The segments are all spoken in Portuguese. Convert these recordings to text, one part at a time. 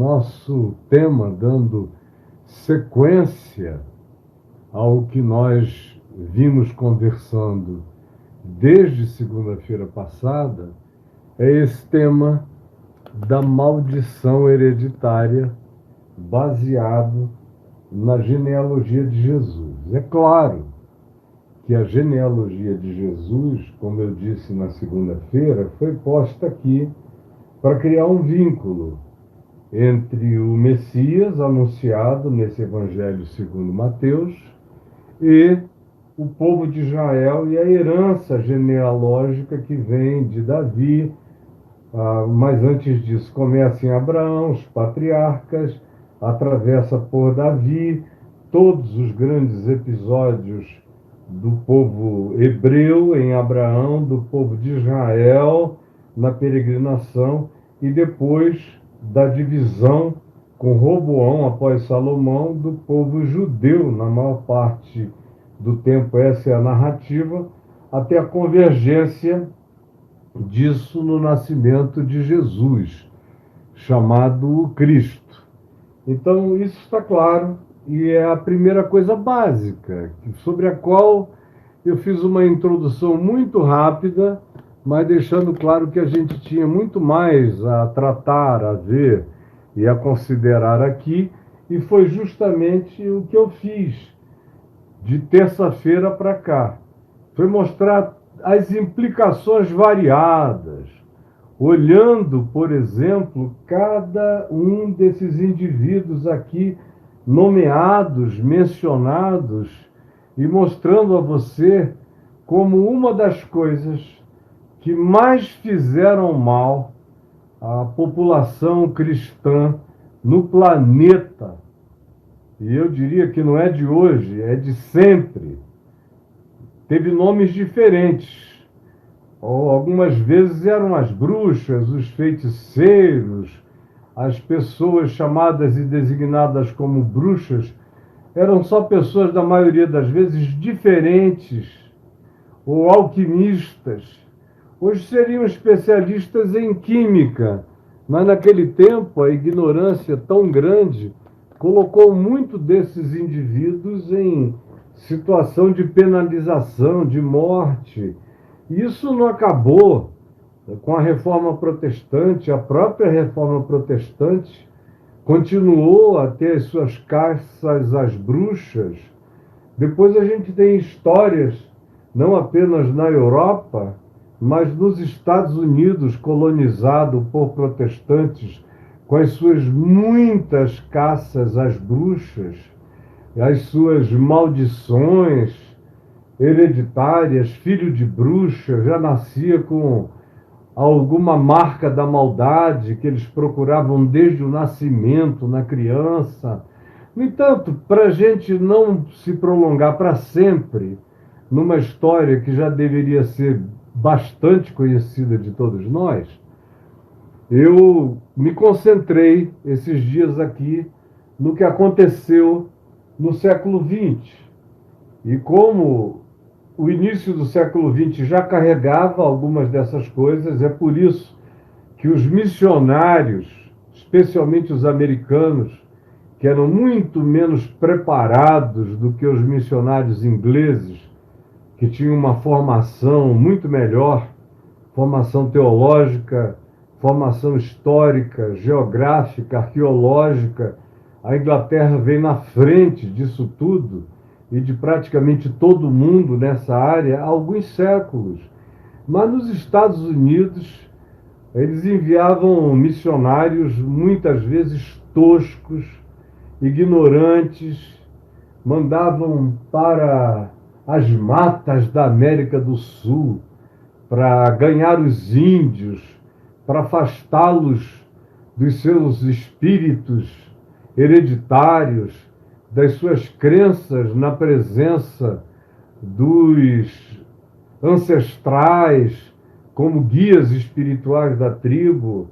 nosso tema, dando sequência ao que nós vimos conversando desde segunda-feira passada, é esse tema da maldição hereditária baseado na genealogia de Jesus. É claro que a genealogia de Jesus, como eu disse na segunda-feira, foi posta aqui para criar um vínculo entre o Messias anunciado nesse Evangelho segundo Mateus e o povo de Israel e a herança genealógica que vem de Davi. Mas antes disso começa em Abraão, os patriarcas, atravessa por Davi, todos os grandes episódios do povo hebreu em Abraão, do povo de Israel na peregrinação, e depois da divisão com Roboão após Salomão do povo judeu na maior parte do tempo. Essa é a narrativa, até a convergência disso no nascimento de Jesus, chamado Cristo. Então, isso está claro, e é a primeira coisa básica, sobre a qual eu fiz uma introdução muito rápida, mas deixando claro que a gente tinha muito mais a tratar, a ver e a considerar aqui, e foi justamente o que eu fiz de terça-feira para cá. Foi mostrar as implicações variadas, olhando, por exemplo, cada um desses indivíduos aqui nomeados, mencionados, e mostrando a você como uma das coisas que mais fizeram mal à população cristã no planeta, e eu diria que não é de hoje, é de sempre, teve nomes diferentes. Algumas vezes eram as bruxas, os feiticeiros, as pessoas chamadas e designadas como bruxas, eram só pessoas, da maioria das vezes, diferentes, ou alquimistas. Hoje seriam especialistas em química, mas naquele tempo a ignorância tão grande colocou muito desses indivíduos em situação de penalização, de morte. Isso não acabou com a Reforma Protestante. A própria Reforma Protestante continuou a ter as suas caças às bruxas. Depois a gente tem histórias, não apenas na Europa, mas nos Estados Unidos, colonizado por protestantes, com as suas muitas caças às bruxas, as suas maldições hereditárias. Filho de bruxa já nascia com alguma marca da maldade que eles procuravam desde o nascimento na criança. No entanto, para a gente não se prolongar para sempre numa história que já deveria ser bastante conhecida de todos nós, eu me concentrei esses dias aqui no que aconteceu no século XX. E como o início do século XX já carregava algumas dessas coisas, é por isso que os missionários, especialmente os americanos, que eram muito menos preparados do que os missionários ingleses, que tinham uma formação muito melhor, formação teológica, formação histórica, geográfica, arqueológica. A Inglaterra veio na frente disso tudo e de praticamente todo mundo nessa área há alguns séculos. Mas nos Estados Unidos, eles enviavam missionários muitas vezes toscos, ignorantes, mandavam para as matas da América do Sul para ganhar os índios, para afastá-los dos seus espíritos hereditários, das suas crenças na presença dos ancestrais como guias espirituais da tribo,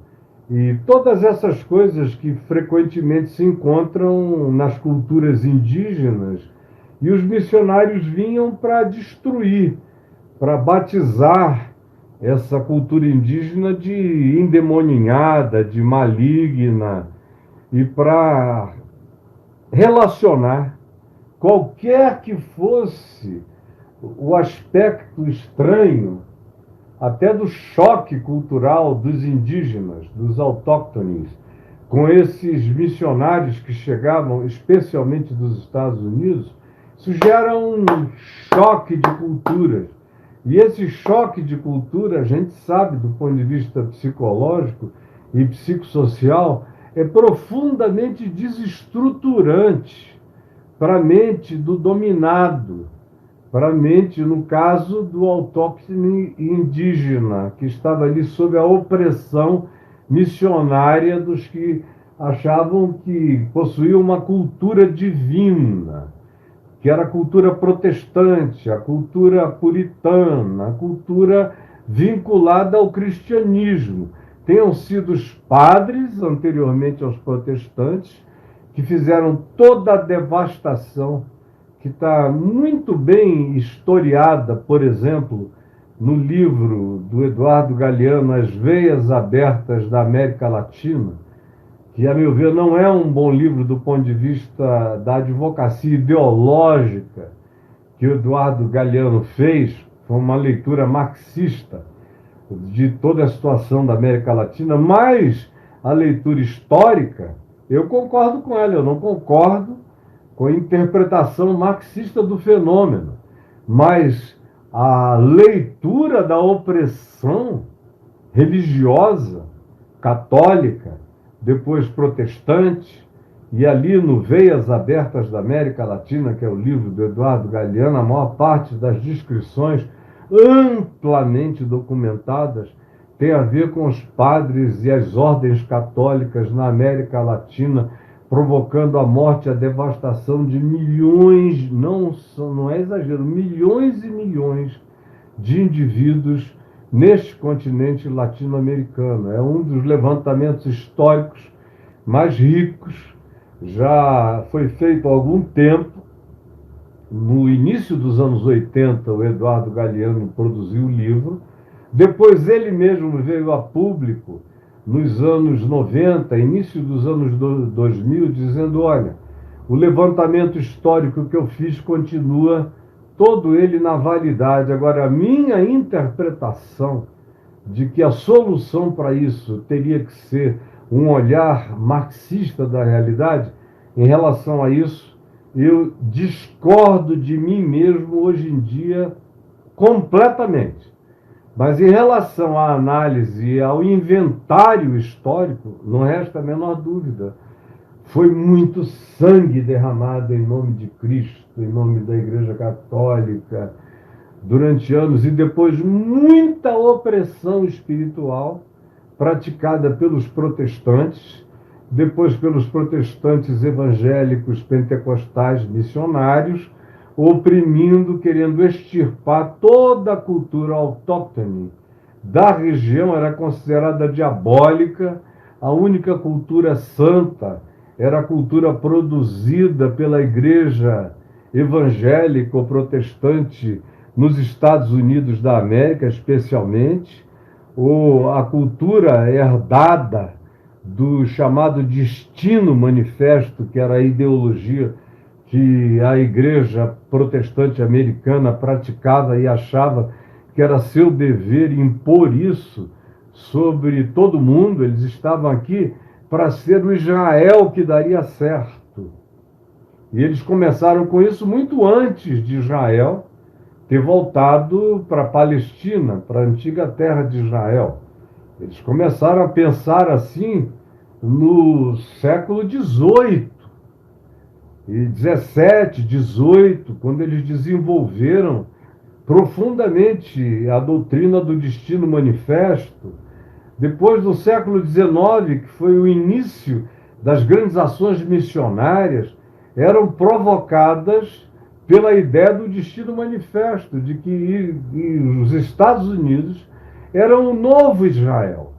e todas essas coisas que frequentemente se encontram nas culturas indígenas. E os missionários vinham para destruir, para batizar essa cultura indígena de endemoninhada, de maligna. e para relacionar qualquer que fosse o aspecto estranho, até do choque cultural dos indígenas, dos autóctones, com esses missionários que chegavam, especialmente dos Estados Unidos, isso gera um choque de culturas. E esse choque de cultura, a gente sabe, do ponto de vista psicológico e psicossocial, é profundamente desestruturante para a mente do dominado, para a mente, no caso do autóctone indígena, que estava ali sob a opressão missionária dos que achavam que possuíam uma cultura divina, que era a cultura protestante, a cultura puritana, a cultura vinculada ao cristianismo. Tenham sido os padres, anteriormente aos protestantes, que fizeram toda a devastação, que está muito bem historiada, por exemplo, no livro do Eduardo Galeano, As Veias Abertas da América Latina, que, a meu ver, não é um bom livro do ponto de vista da advocacia ideológica que o Eduardo Galeano fez, foi uma leitura marxista de toda a situação da América Latina, mas a leitura histórica, eu concordo com ela, eu não concordo com a interpretação marxista do fenômeno, mas a leitura da opressão religiosa, católica, depois protestante, e ali no Veias Abertas da América Latina, que é o livro do Eduardo Galeano, a maior parte das descrições amplamente documentadas tem a ver com os padres e as ordens católicas na América Latina, provocando a morte e a devastação de milhões, não é exagero, milhões e milhões de indivíduos neste continente latino-americano. É um dos levantamentos históricos mais ricos, já foi feito há algum tempo. No início dos anos 80, o Eduardo Galeano produziu o livro, depois ele mesmo veio a público nos anos 90, início dos anos 2000, dizendo: olha, o levantamento histórico que eu fiz continua todo ele na validade. Agora, a minha interpretação de que a solução para isso teria que ser um olhar marxista da realidade, em relação a isso, eu discordo de mim mesmo hoje em dia completamente. Mas em relação à análise e ao inventário histórico, não resta a menor dúvida. Foi muito sangue derramado em nome de Cristo, em nome da Igreja Católica, durante anos, e depois muita opressão espiritual praticada pelos protestantes, depois pelos protestantes evangélicos pentecostais missionários, oprimindo, querendo extirpar toda a cultura autóctone da região, era considerada diabólica. A única cultura santa era a cultura produzida pela igreja evangélica ou protestante nos Estados Unidos da América, especialmente, ou a cultura herdada do chamado Destino Manifesto, que era a ideologia que a igreja protestante americana praticava e achava que era seu dever impor isso sobre todo mundo. Eles estavam aqui para ser o Israel que daria certo. E eles começaram com isso muito antes de Israel ter voltado para a Palestina, para a antiga terra de Israel. Eles começaram a pensar assim no século XVIII e XVII, XVIII, quando eles desenvolveram profundamente a doutrina do Destino Manifesto. Depois do século XIX, que foi o início das grandes ações missionárias, eram provocadas pela ideia do Destino Manifesto, de que os Estados Unidos eram o novo Israel.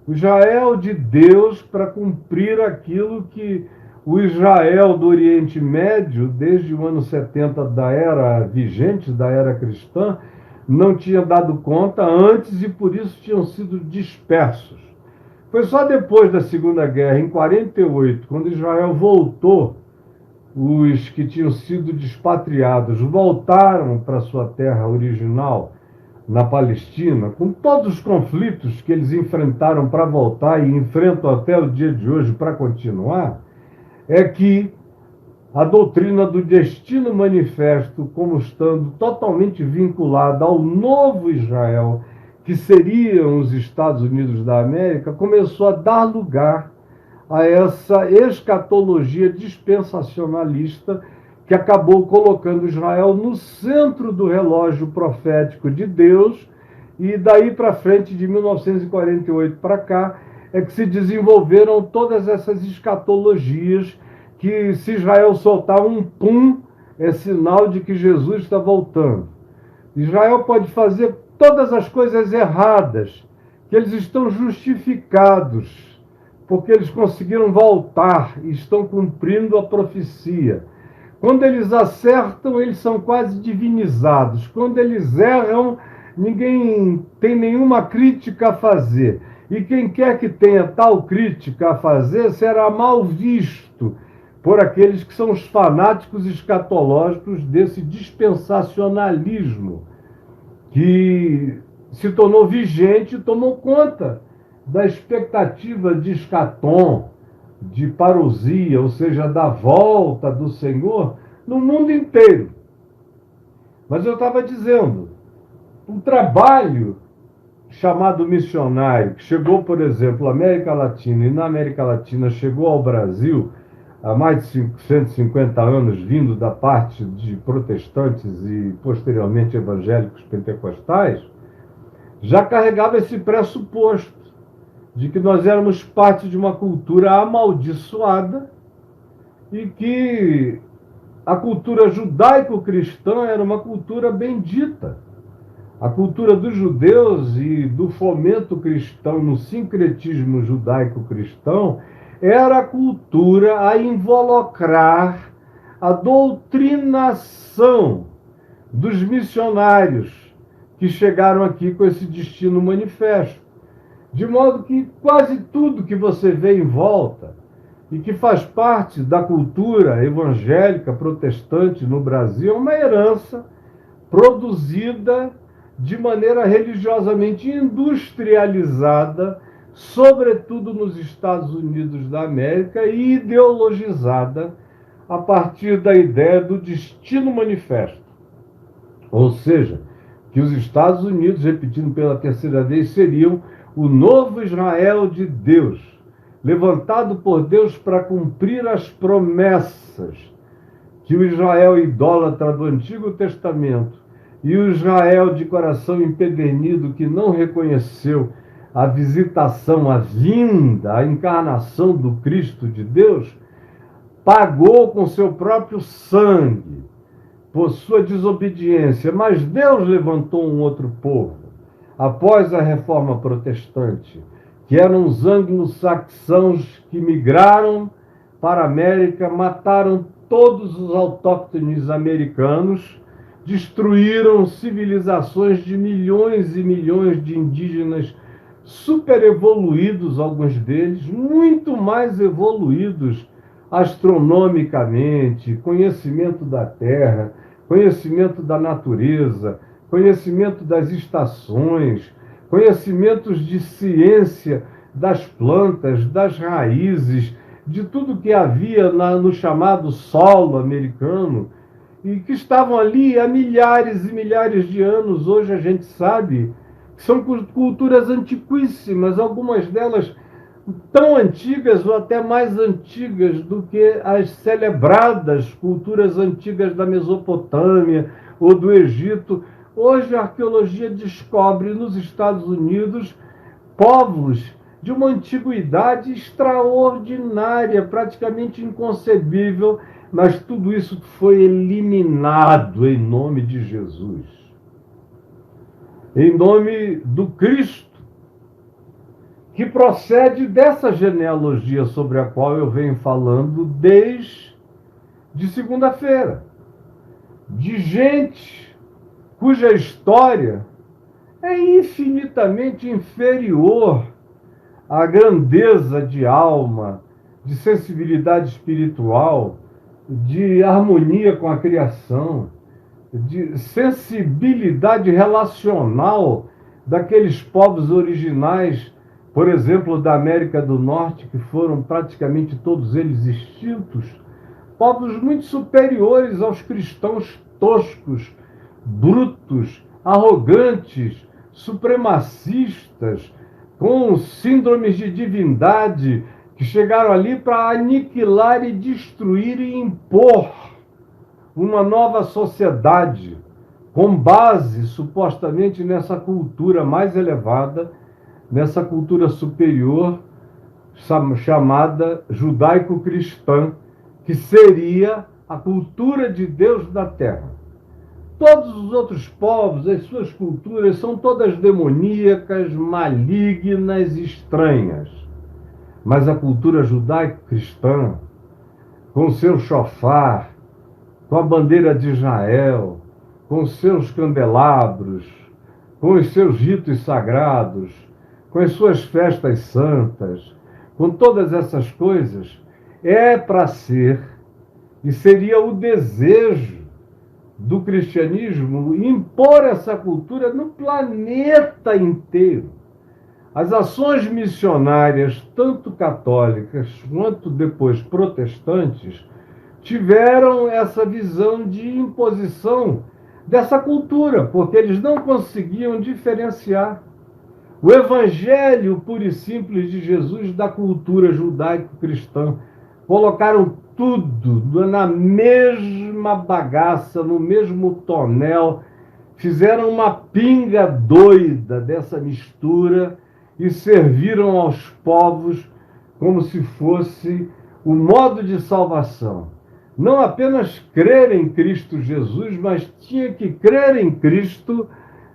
O Israel de Deus para cumprir aquilo que o Israel do Oriente Médio, desde o ano 70 da era vigente, da era cristã, não tinha dado conta antes e por isso tinham sido dispersos. Foi só depois da Segunda Guerra, em 48, quando Israel voltou, os que tinham sido despatriados voltaram para sua terra original, na Palestina, com todos os conflitos que eles enfrentaram para voltar e enfrentam até o dia de hoje para continuar, é que a doutrina do destino manifesto, como estando totalmente vinculada ao novo Israel, que seriam os Estados Unidos da América, começou a dar lugar a essa escatologia dispensacionalista que acabou colocando Israel no centro do relógio profético de Deus, e daí para frente, de 1948 para cá, é que se desenvolveram todas essas escatologias que, se Israel soltar um pum, é sinal de que Jesus está voltando. Israel pode fazer todas as coisas erradas, que eles estão justificados, porque eles conseguiram voltar e estão cumprindo a profecia. Quando eles acertam, eles são quase divinizados. Quando eles erram, ninguém tem nenhuma crítica a fazer. E quem quer que tenha tal crítica a fazer será mal visto por aqueles que são os fanáticos escatológicos desse dispensacionalismo que se tornou vigente e tomou conta da expectativa de escatom, de parousia, ou seja, da volta do Senhor no mundo inteiro. Mas eu estava dizendo, um trabalho chamado missionário, que chegou, por exemplo, à América Latina, e na América Latina chegou ao Brasil há mais de 150 anos, vindo da parte de protestantes e posteriormente evangélicos pentecostais, já carregava esse pressuposto de que nós éramos parte de uma cultura amaldiçoada e que a cultura judaico-cristã era uma cultura bendita. A cultura dos judeus e do fomento cristão no sincretismo judaico-cristão era a cultura a involucrar a doutrinação dos missionários que chegaram aqui com esse destino manifesto. De modo que quase tudo que você vê em volta e que faz parte da cultura evangélica protestante no Brasil é uma herança produzida de maneira religiosamente industrializada, sobretudo nos Estados Unidos da América, e ideologizada a partir da ideia do destino manifesto. Ou seja, que os Estados Unidos, repetindo pela terceira vez, seriam o novo Israel de Deus, levantado por Deus para cumprir as promessas que o Israel idólatra do Antigo Testamento e o Israel de coração empedernido que não reconheceu a visitação, a vinda, a encarnação do Cristo de Deus, pagou com seu próprio sangue por sua desobediência. Mas Deus levantou um outro povo após a reforma protestante, que eram os anglo-saxãos que migraram para a América, mataram todos os autóctones americanos, destruíram civilizações de milhões e milhões de indígenas super evoluídos, alguns deles, muito mais evoluídos astronomicamente, conhecimento da Terra, conhecimento da natureza, conhecimento das estações, conhecimentos de ciência das plantas, das raízes, de tudo que havia no chamado solo americano, e que estavam ali há milhares e milhares de anos. Hoje a gente sabe que são culturas antiquíssimas, algumas delas tão antigas ou até mais antigas do que as celebradas culturas antigas da Mesopotâmia ou do Egito. Hoje a arqueologia descobre nos Estados Unidos povos de uma antiguidade extraordinária, praticamente inconcebível, mas tudo isso foi eliminado em nome de Jesus, em nome do Cristo, que procede dessa genealogia sobre a qual eu venho falando desde segunda-feira, de gente cuja história é infinitamente inferior a grandeza de alma, de sensibilidade espiritual, de harmonia com a criação, de sensibilidade relacional daqueles povos originais, por exemplo, da América do Norte, que foram praticamente todos eles extintos, povos muito superiores aos cristãos toscos, brutos, arrogantes, supremacistas, com síndromes de divindade, que chegaram ali para aniquilar e destruir e impor uma nova sociedade com base, supostamente, nessa cultura mais elevada, nessa cultura superior, chamada judaico-cristã, que seria a cultura de Deus da Terra. Todos os outros povos, as suas culturas, são todas demoníacas, malignas, estranhas. Mas a cultura judaico-cristã, com seu chofar, com a bandeira de Israel, com os seus candelabros, com os seus ritos sagrados, com as suas festas santas, com todas essas coisas, é para ser, e seria o desejo do cristianismo, impor essa cultura no planeta inteiro. As ações missionárias, tanto católicas quanto depois protestantes, tiveram essa visão de imposição dessa cultura, porque eles não conseguiam diferenciar o evangelho puro e simples de Jesus da cultura judaico-cristã. Colocaram tudo na mesma bagaça, no mesmo tonel, fizeram uma pinga doida dessa mistura e serviram aos povos como se fosse o modo de salvação. Não apenas crer em Cristo Jesus, mas tinha que crer em Cristo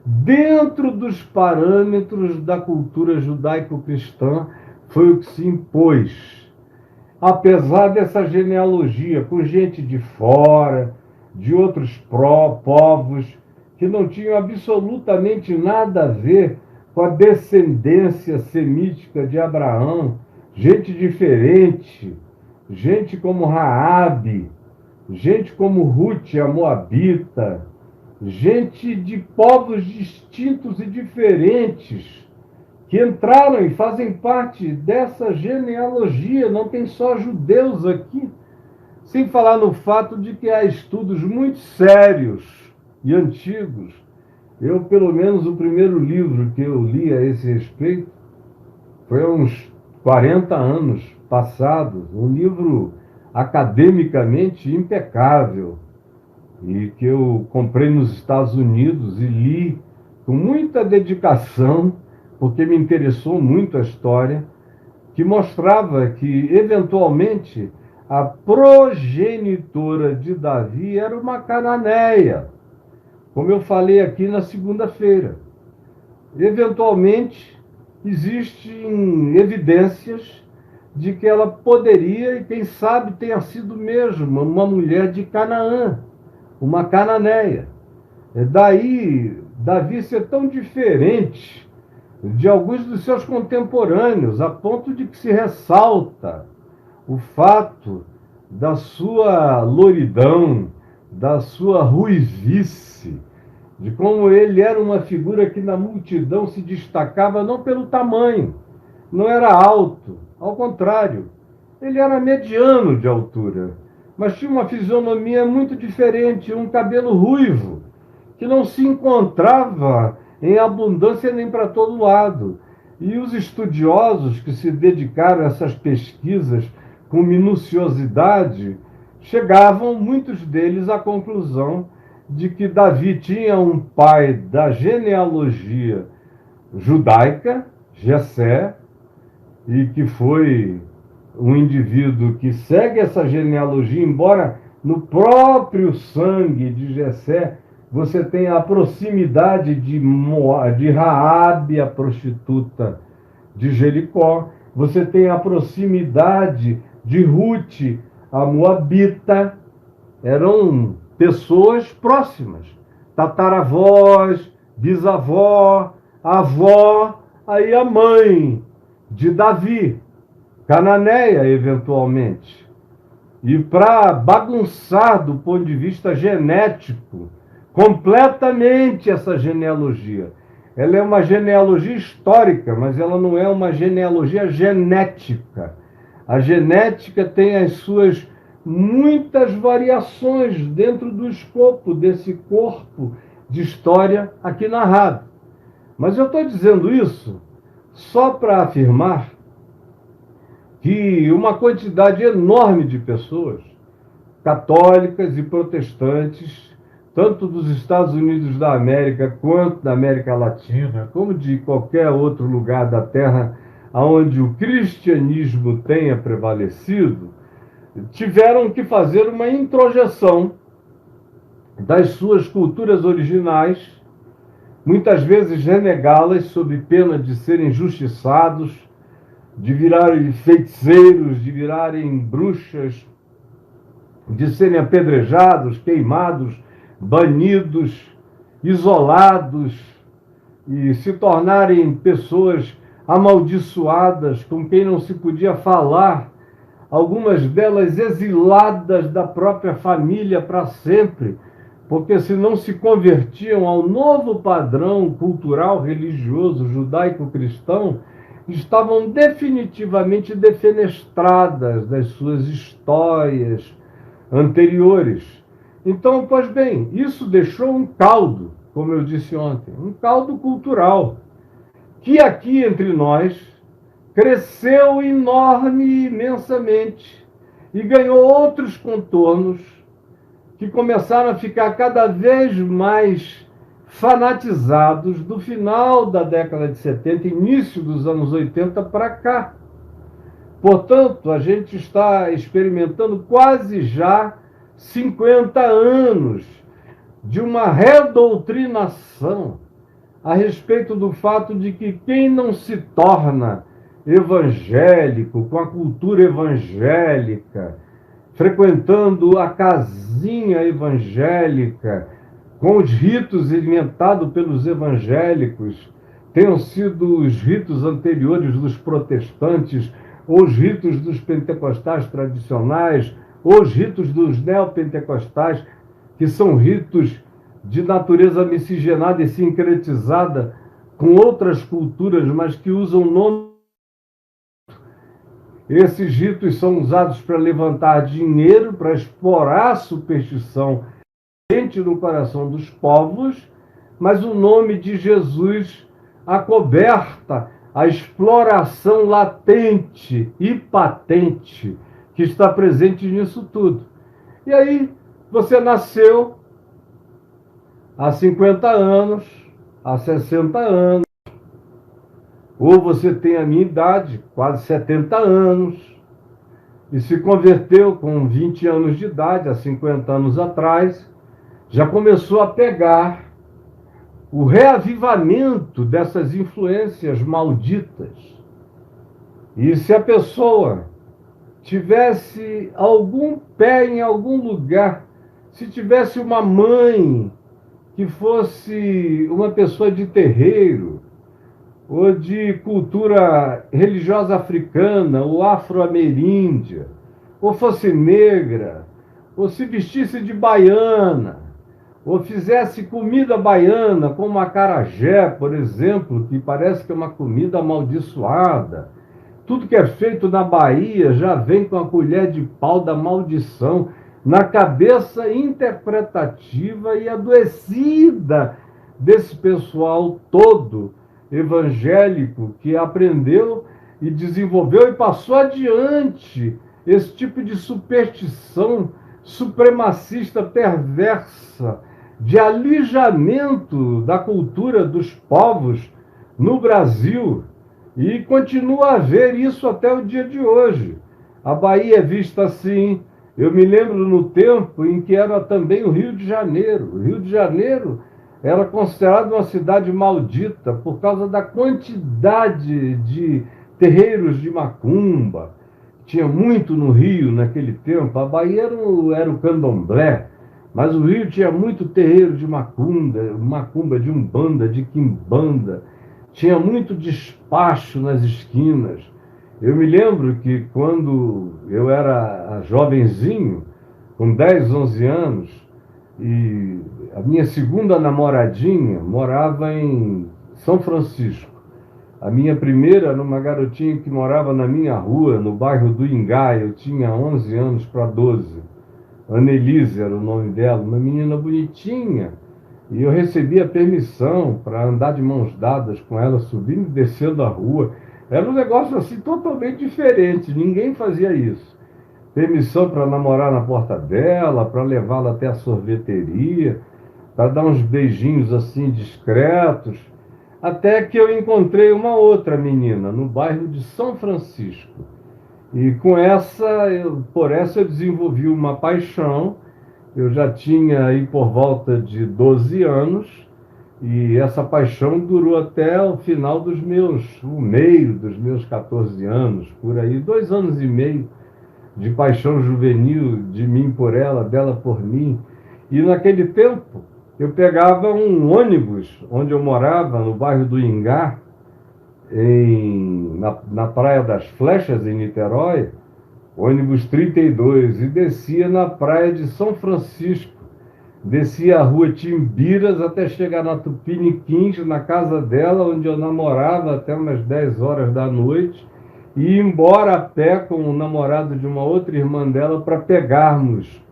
dentro dos parâmetros da cultura judaico-cristã. Foi o que se impôs. Apesar dessa genealogia, com gente de fora, de outros povos, que não tinham absolutamente nada a ver com a descendência semítica de Abraão, gente diferente, gente como Raabe, gente como Ruth, a Moabita, gente de povos distintos e diferentes, que entraram e fazem parte dessa genealogia. Não tem só judeus aqui, sem falar no fato de que há estudos muito sérios e antigos. Eu, pelo menos, o primeiro livro que eu li a esse respeito foi há uns 40 anos passados, um livro academicamente impecável, e que eu comprei nos Estados Unidos e li com muita dedicação, porque me interessou muito a história, que mostrava que, eventualmente, a progenitora de Davi era uma cananeia, como eu falei aqui na segunda-feira. Eventualmente, existem evidências de que ela poderia, e quem sabe tenha sido mesmo, uma mulher de Canaã, uma cananeia. Daí, Davi ser tão diferente de alguns dos seus contemporâneos, a ponto de que se ressalta o fato da sua louridão, da sua ruivice, de como ele era uma figura que na multidão se destacava não pelo tamanho, não era alto, ao contrário, ele era mediano de altura, mas tinha uma fisionomia muito diferente, um cabelo ruivo, que não se encontrava em abundância nem para todo lado. E os estudiosos que se dedicaram a essas pesquisas com minuciosidade chegavam, muitos deles, à conclusão de que Davi tinha um pai da genealogia judaica, Jessé, e que foi um indivíduo que segue essa genealogia, embora no próprio sangue de Jessé você tenha a proximidade de Raabe, a prostituta de Jericó, você tem a proximidade de Ruth, a Moabita. Eram pessoas próximas, tataravós, bisavó, avó, aí a mãe de Davi, Cananeia, eventualmente. E para bagunçar do ponto de vista genético completamente essa genealogia. Ela é uma genealogia histórica, mas ela não é uma genealogia genética. A genética tem as suas muitas variações dentro do escopo desse corpo de história aqui narrado. Mas eu estou dizendo isso só para afirmar que uma quantidade enorme de pessoas, católicas e protestantes, tanto dos Estados Unidos da América quanto da América Latina, como de qualquer outro lugar da Terra onde o cristianismo tenha prevalecido, tiveram que fazer uma introjeção das suas culturas originais, muitas vezes renegá-las sob pena de serem justiçados, de virarem feiticeiros, de virarem bruxas, de serem apedrejados, queimados, banidos, isolados e se tornarem pessoas amaldiçoadas com quem não se podia falar, algumas delas exiladas da própria família para sempre, porque se não se convertiam ao novo padrão cultural, religioso, judaico-cristão, estavam definitivamente defenestradas das suas histórias anteriores. Então, pois bem, isso deixou um caldo, como eu disse ontem, um caldo cultural, que aqui entre nós cresceu enorme, imensamente, e ganhou outros contornos que começaram a ficar cada vez mais fanatizados do final da década de 70, início dos anos 80 para cá. Portanto, a gente está experimentando quase já 50 anos de uma redoutrinação a respeito do fato de que quem não se torna evangélico, com a cultura evangélica, frequentando a casinha evangélica, com os ritos inventados pelos evangélicos, tenham sido os ritos anteriores dos protestantes, ou os ritos dos pentecostais tradicionais, ou os ritos dos neopentecostais, que são ritos de natureza miscigenada e sincretizada com outras culturas, mas que usam nome. Esses ritos são usados para levantar dinheiro, para explorar a superstição no coração dos povos, mas o nome de Jesus acoberta a exploração latente e patente que está presente nisso tudo. E aí você nasceu há 50 anos, há 60 anos, ou você tem a minha idade, quase 70 anos, e se converteu com 20 anos de idade, há 50 anos atrás, já começou a pegar o reavivamento dessas influências malditas. E se a pessoa tivesse algum pé em algum lugar, se tivesse uma mãe que fosse uma pessoa de terreiro, ou de cultura religiosa africana, ou afro-ameríndia, ou fosse negra, ou se vestisse de baiana, ou fizesse comida baiana, como acarajé, por exemplo, que parece que é uma comida amaldiçoada. Tudo que é feito na Bahia já vem com a colher de pau da maldição na cabeça interpretativa e adoecida desse pessoal todo evangélico que aprendeu e desenvolveu e passou adiante esse tipo de superstição supremacista perversa, de alijamento da cultura dos povos no Brasil, e continua a haver isso até o dia de hoje. A Bahia é vista assim. Eu me lembro no tempo em que era também o Rio de Janeiro. O Rio de Janeiro era considerado uma cidade maldita por causa da quantidade de terreiros de macumba. Tinha muito no Rio naquele tempo. A Bahia era o candomblé, mas o Rio tinha muito terreiro de macumba, de umbanda, de quimbanda. tinha muito despacho nas esquinas. Eu me lembro que quando eu era jovenzinho, com 10, 11 anos, e a minha segunda namoradinha morava em São Francisco. A minha primeira era uma garotinha que morava na minha rua, no bairro do Ingá. Eu tinha 11 anos para 12. Annelise era o nome dela, uma menina bonitinha. E eu recebia permissão para andar de mãos dadas com ela, subindo e descendo a rua. Era um negócio assim totalmente diferente, ninguém fazia isso. Permissão para namorar na porta dela, para levá-la até a sorveteria, para dar uns beijinhos assim discretos. Até que eu encontrei uma outra menina no bairro de São Francisco. E com por essa eu desenvolvi uma paixão. Eu já tinha aí por volta de 12 anos, e essa paixão durou até o final o meio dos meus 14 anos, por aí, 2 anos e meio de paixão juvenil, de mim por ela, dela por mim. E naquele tempo, eu pegava um ônibus, onde eu morava, no bairro do Ingá, na Praia das Flechas, em Niterói, ônibus 32, e descia na praia de São Francisco. Descia a rua Timbiras até chegar na Tupiniquins, na casa dela, onde eu namorava até umas 10 horas da noite, e ia embora a pé com o namorado de uma outra irmã dela para pegarmos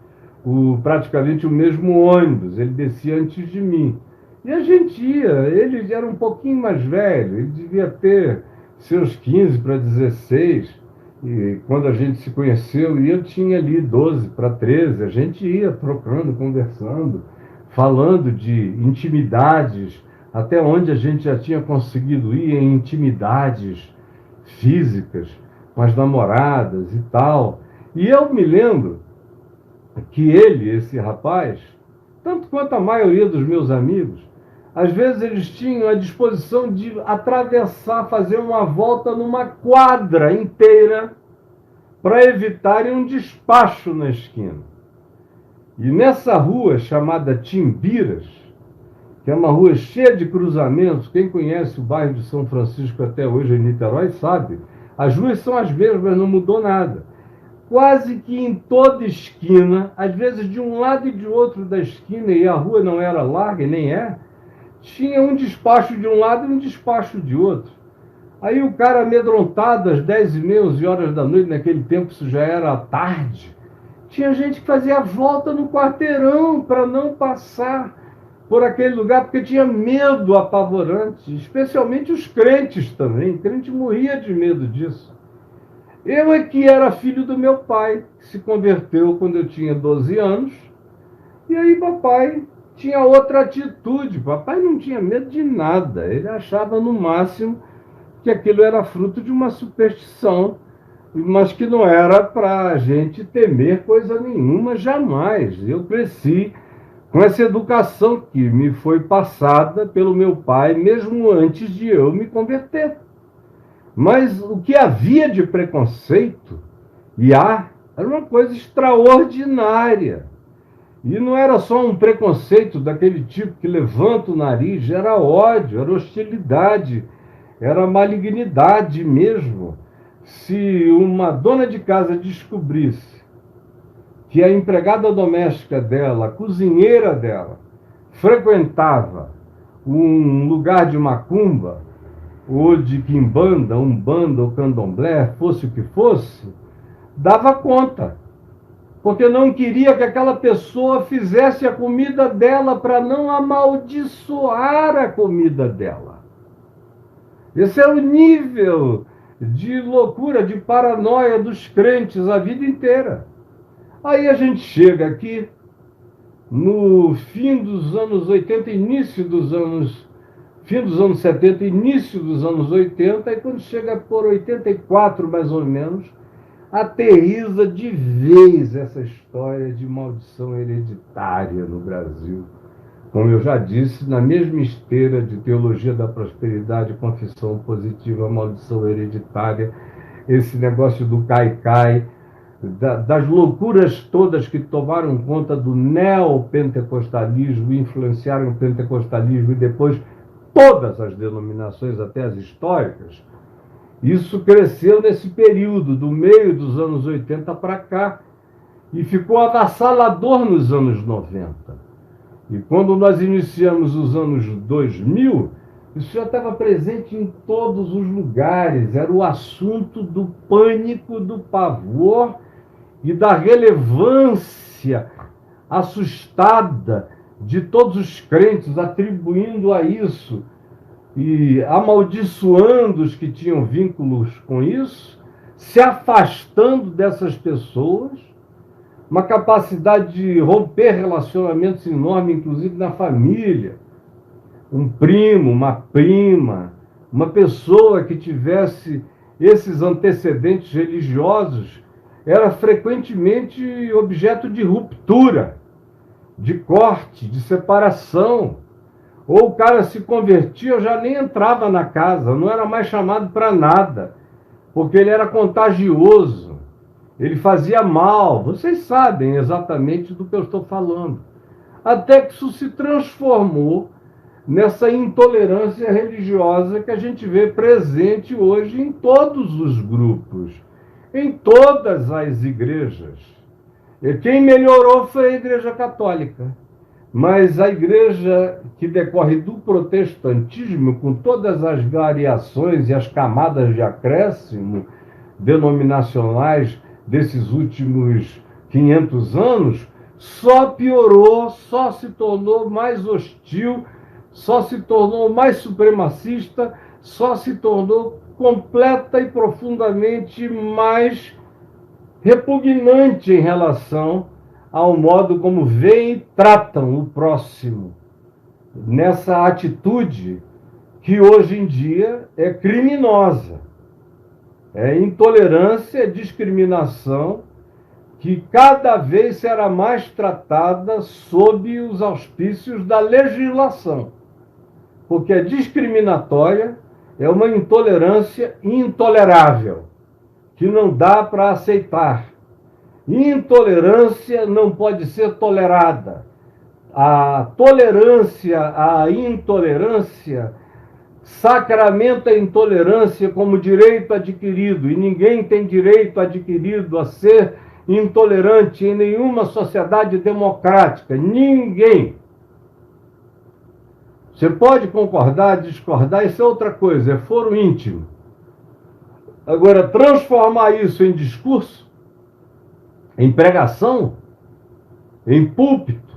praticamente o mesmo ônibus. Ele descia antes de mim. E a gente ia, ele era um pouquinho mais velho, ele devia ter seus 15 para 16, e quando a gente se conheceu, e eu tinha ali 12 para 13, a gente ia trocando, conversando, falando de intimidades, até onde a gente já tinha conseguido ir em intimidades físicas, com as namoradas e tal. E eu me lembro que esse rapaz, tanto quanto a maioria dos meus amigos, às vezes eles tinham a disposição de atravessar, fazer uma volta numa quadra inteira para evitarem um despacho na esquina. E nessa rua chamada Timbiras, que é uma rua cheia de cruzamentos, quem conhece o bairro de São Francisco até hoje em Niterói sabe, as ruas são as mesmas, não mudou nada. Quase que em toda esquina, às vezes de um lado e de outro da esquina, e a rua não era larga, nem tinha um despacho de um lado e um despacho de outro. Aí o cara amedrontado, às 10h30, 11 horas da noite, naquele tempo isso já era tarde, tinha gente que fazia a volta no quarteirão para não passar por aquele lugar, porque tinha medo apavorante, especialmente os crentes também. O crente morria de medo disso. Eu é que era filho do meu pai, que se converteu quando eu tinha 12 anos, e aí papai tinha outra atitude. Papai não tinha medo de nada, ele achava no máximo que aquilo era fruto de uma superstição, mas que não era para a gente temer coisa nenhuma, jamais. Eu cresci com essa educação que me foi passada pelo meu pai, mesmo antes de eu me converter. Mas o que havia de preconceito, era uma coisa extraordinária. E não era só um preconceito daquele tipo que levanta o nariz, era ódio, era hostilidade, era malignidade mesmo. Se uma dona de casa descobrisse que a empregada doméstica dela, a cozinheira dela, frequentava um lugar de macumba, ou de quimbanda, umbanda ou candomblé, fosse o que fosse, dava conta. Porque não queria que aquela pessoa fizesse a comida dela para não amaldiçoar a comida dela. Esse é o nível de loucura, de paranoia dos crentes a vida inteira. Aí a gente chega aqui, no fim dos anos 80, fim dos anos 70, início dos anos 80, e quando chega por 84, mais ou menos, aterriza de vez essa história de maldição hereditária no Brasil. Como eu já disse, na mesma esteira de teologia da prosperidade, confissão positiva, maldição hereditária, esse negócio do cai-cai, das loucuras todas que tomaram conta do neopentecostalismo, influenciaram o pentecostalismo e depois todas as denominações, até as históricas, isso cresceu nesse período, do meio dos anos 80 para cá, e ficou avassalador nos anos 90. E quando nós iniciamos os anos 2000, isso já estava presente em todos os lugares, era o assunto do pânico, do pavor e da relevância assustada de todos os crentes, atribuindo a isso e amaldiçoando os que tinham vínculos com isso, se afastando dessas pessoas, uma capacidade de romper relacionamentos enorme, inclusive na família. Um primo, uma prima, uma pessoa que tivesse esses antecedentes religiosos era frequentemente objeto de ruptura, de corte, de separação. Ou o cara se convertia, já nem entrava na casa, não era mais chamado para nada, porque ele era contagioso, ele fazia mal. Vocês sabem exatamente do que eu estou falando. Até que isso se transformou nessa intolerância religiosa que a gente vê presente hoje em todos os grupos, em todas as igrejas. E quem melhorou foi a Igreja Católica. Mas a igreja que decorre do protestantismo, com todas as variações e as camadas de acréscimo denominacionais desses últimos 500 anos, só piorou, só se tornou mais hostil, só se tornou mais supremacista, só se tornou completa e profundamente mais repugnante em relação ao modo como veem e tratam o próximo, nessa atitude que hoje em dia é criminosa. É intolerância, discriminação, que cada vez será mais tratada sob os auspícios da legislação. Porque a discriminatória é uma intolerância intolerável, que não dá para aceitar. Intolerância não pode ser tolerada. A tolerância, a intolerância, sacramenta a intolerância como direito adquirido, e ninguém tem direito adquirido a ser intolerante em nenhuma sociedade democrática. Ninguém. Você pode concordar, discordar, isso é outra coisa, é foro íntimo. Agora, transformar isso em discurso, em pregação, em púlpito,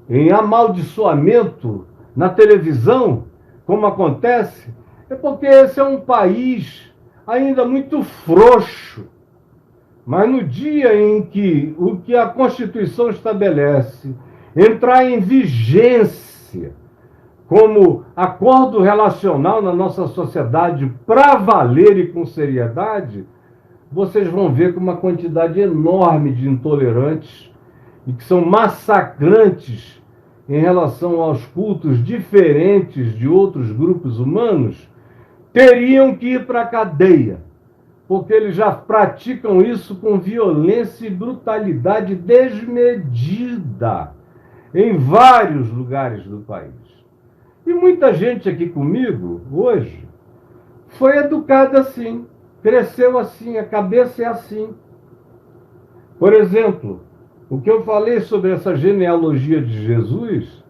em amaldiçoamento na televisão, como acontece, é porque esse é um país ainda muito frouxo. Mas no dia em que o que a Constituição estabelece entrar em vigência como acordo relacional na nossa sociedade para valer e com seriedade, vocês vão ver que uma quantidade enorme de intolerantes e que são massacrantes em relação aos cultos diferentes de outros grupos humanos, teriam que ir para a cadeia, porque eles já praticam isso com violência e brutalidade desmedida em vários lugares do país. E muita gente aqui comigo, hoje, foi educada assim, cresceu assim, a cabeça é assim. Por exemplo, o que eu falei sobre essa genealogia de Jesus,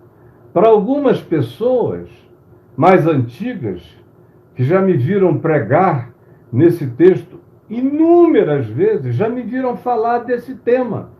para algumas pessoas mais antigas, que já me viram pregar nesse texto inúmeras vezes, já me viram falar desse tema,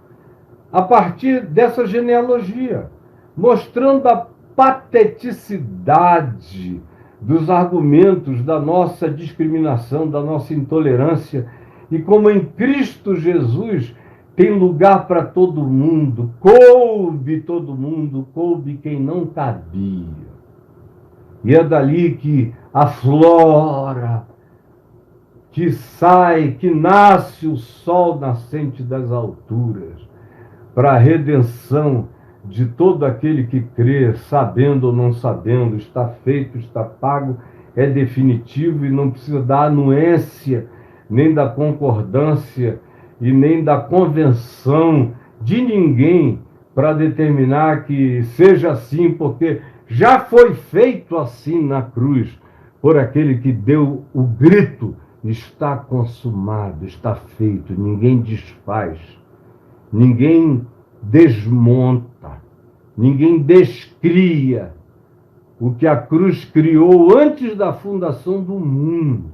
a partir dessa genealogia, mostrando a pateticidade dos argumentos da nossa discriminação, da nossa intolerância, e como em Cristo Jesus tem lugar para todo mundo, coube todo mundo, coube quem não cabia. E é dali que aflora, que sai, que nasce o sol nascente das alturas, para a redenção de todo aquele que crê, sabendo ou não sabendo, está feito, está pago, é definitivo e não precisa da anuência, nem da concordância e nem da convenção de ninguém para determinar que seja assim, porque Já foi feito assim na cruz, por aquele que deu o grito: está consumado, está feito. Ninguém desfaz, ninguém desmonta, ninguém descria o que a cruz criou antes da fundação do mundo.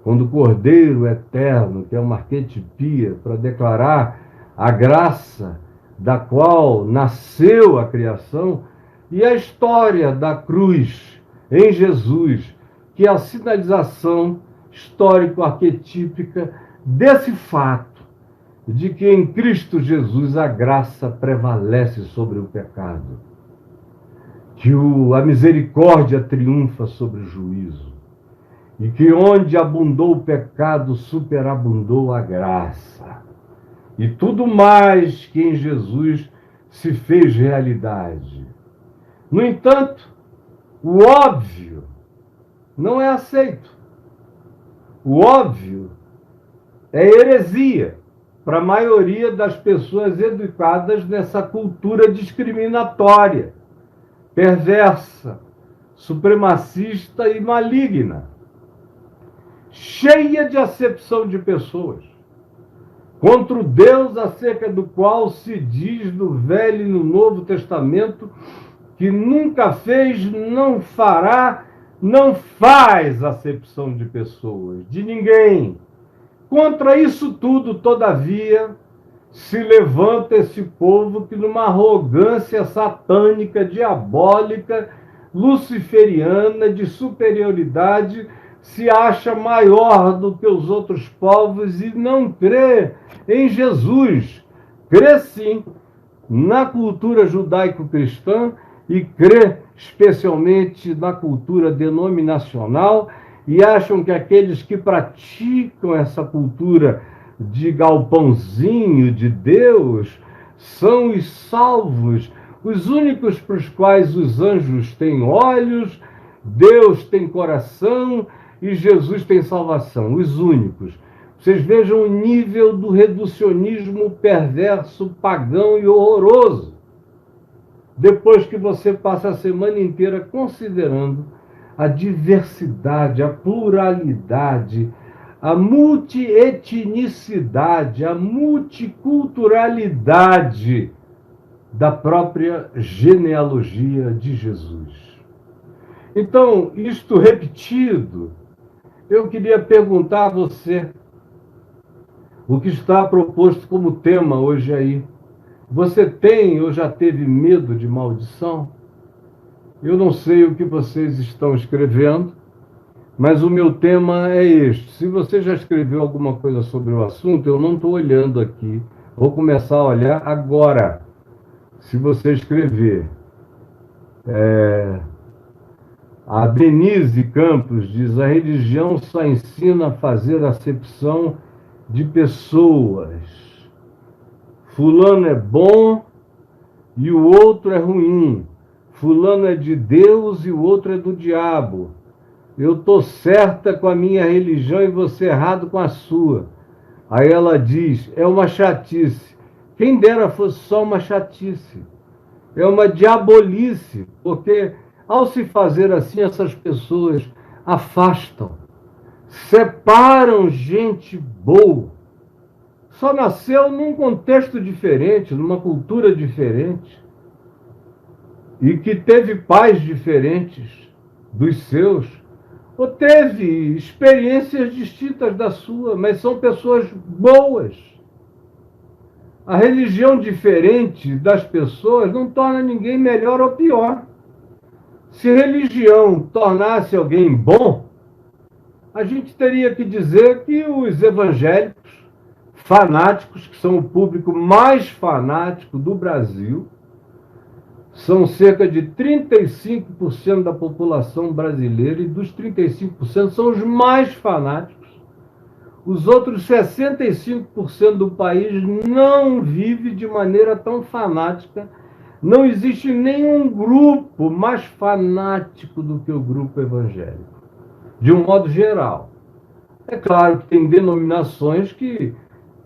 Quando o Cordeiro Eterno, que é uma arquetipia para declarar a graça da qual nasceu a criação, e a história da cruz em Jesus, que é a sinalização histórico-arquetípica desse fato, de que em Cristo Jesus a graça prevalece sobre o pecado, que a misericórdia triunfa sobre o juízo, e que onde abundou o pecado, superabundou a graça. E tudo mais que em Jesus se fez realidade. No entanto, o óbvio não é aceito. O óbvio é heresia para a maioria das pessoas educadas nessa cultura discriminatória, perversa, supremacista e maligna, cheia de acepção de pessoas, contra o Deus acerca do qual se diz no Velho e no Novo Testamento que nunca fez, não fará, não faz acepção de pessoas, de ninguém. Contra isso tudo, todavia, se levanta esse povo que, numa arrogância satânica, diabólica, luciferiana, de superioridade, se acha maior do que os outros povos e não crê em Jesus. Crê sim na cultura judaico-cristã e crê especialmente na cultura denominacional, e acham que aqueles que praticam essa cultura de galpãozinho de Deus são os salvos, os únicos para os quais os anjos têm olhos, Deus tem coração e Jesus tem salvação, os únicos. Vocês vejam o nível do reducionismo perverso, pagão e horroroso. Depois que você passa a semana inteira considerando a diversidade, a pluralidade, a multietnicidade, a multiculturalidade da própria genealogia de Jesus. Então, isto repetido, eu queria perguntar a você o que está proposto como tema hoje aí. Você tem ou já teve medo de maldição? Eu não sei o que vocês estão escrevendo, mas o meu tema é este. Se você já escreveu alguma coisa sobre o assunto, eu não estou olhando aqui. Vou começar a olhar agora. Se você escrever. A Denise Campos diz: a religião só ensina a fazer acepção de pessoas. Fulano é bom e o outro é ruim. Fulano é de Deus e o outro é do diabo. Eu estou certa com a minha religião e você errado com a sua. Aí ela diz: é uma chatice. Quem dera fosse só uma chatice. É uma diabolice, porque ao se fazer assim, essas pessoas afastam, separam gente boa. Só nasceu num contexto diferente, numa cultura diferente, e que teve pais diferentes dos seus, ou teve experiências distintas da sua, mas são pessoas boas. A religião diferente das pessoas não torna ninguém melhor ou pior. Se religião tornasse alguém bom, a gente teria que dizer que os evangélicos fanáticos, que são o público mais fanático do Brasil, são cerca de 35% da população brasileira, e dos 35% são os mais fanáticos. Os outros 65% do país não vive de maneira tão fanática. Não existe nenhum grupo mais fanático do que o grupo evangélico, de um modo geral. É claro que tem denominações que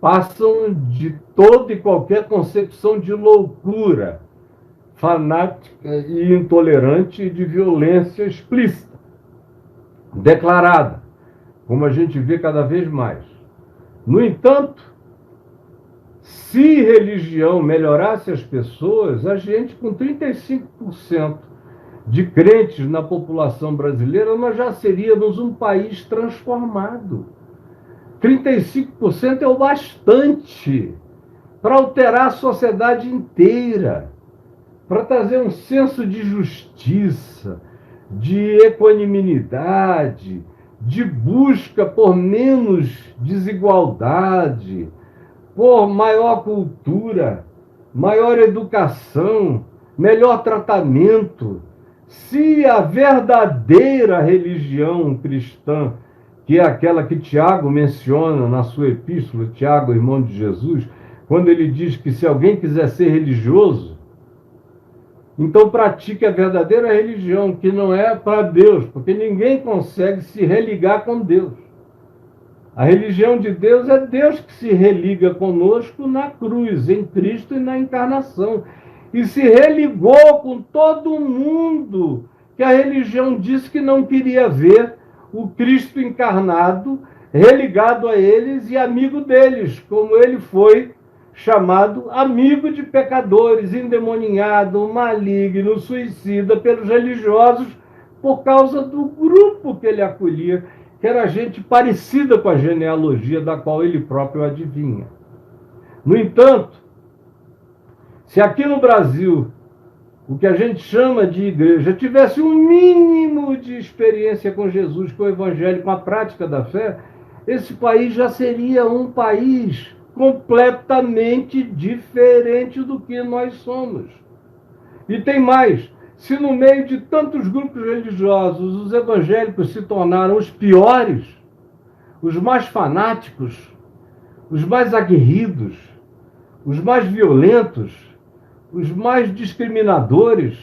passam de toda e qualquer concepção de loucura, fanática e intolerante de violência explícita, declarada, como a gente vê cada vez mais. No entanto, se religião melhorasse as pessoas, a gente, com 35% de crentes na população brasileira, nós já seríamos um país transformado. 35% é o bastante para alterar a sociedade inteira, para trazer um senso de justiça, de equanimidade, de busca por menos desigualdade, por maior cultura, maior educação, melhor tratamento. Se a verdadeira religião cristã, que é aquela que Tiago menciona na sua epístola, Tiago, irmão de Jesus, quando ele diz que se alguém quiser ser religioso, então pratique a verdadeira religião, que não é para Deus, porque ninguém consegue se religar com Deus. A religião de Deus é Deus que se religa conosco na cruz, em Cristo e na encarnação. E se religou com todo mundo que a religião disse que não queria ver o Cristo encarnado, religado a eles e amigo deles, como ele foi chamado amigo de pecadores, endemoninhado, maligno, suicida pelos religiosos, por causa do grupo que ele acolhia, que era gente parecida com a genealogia da qual ele próprio adivinha. No entanto, se aqui no Brasil o que a gente chama de igreja tivesse um mínimo de experiência com Jesus, com o Evangelho, com a prática da fé, esse país já seria um país completamente diferente do que nós somos. E tem mais, se no meio de tantos grupos religiosos os evangélicos se tornaram os piores, os mais fanáticos, os mais aguerridos, os mais violentos, os mais discriminadores,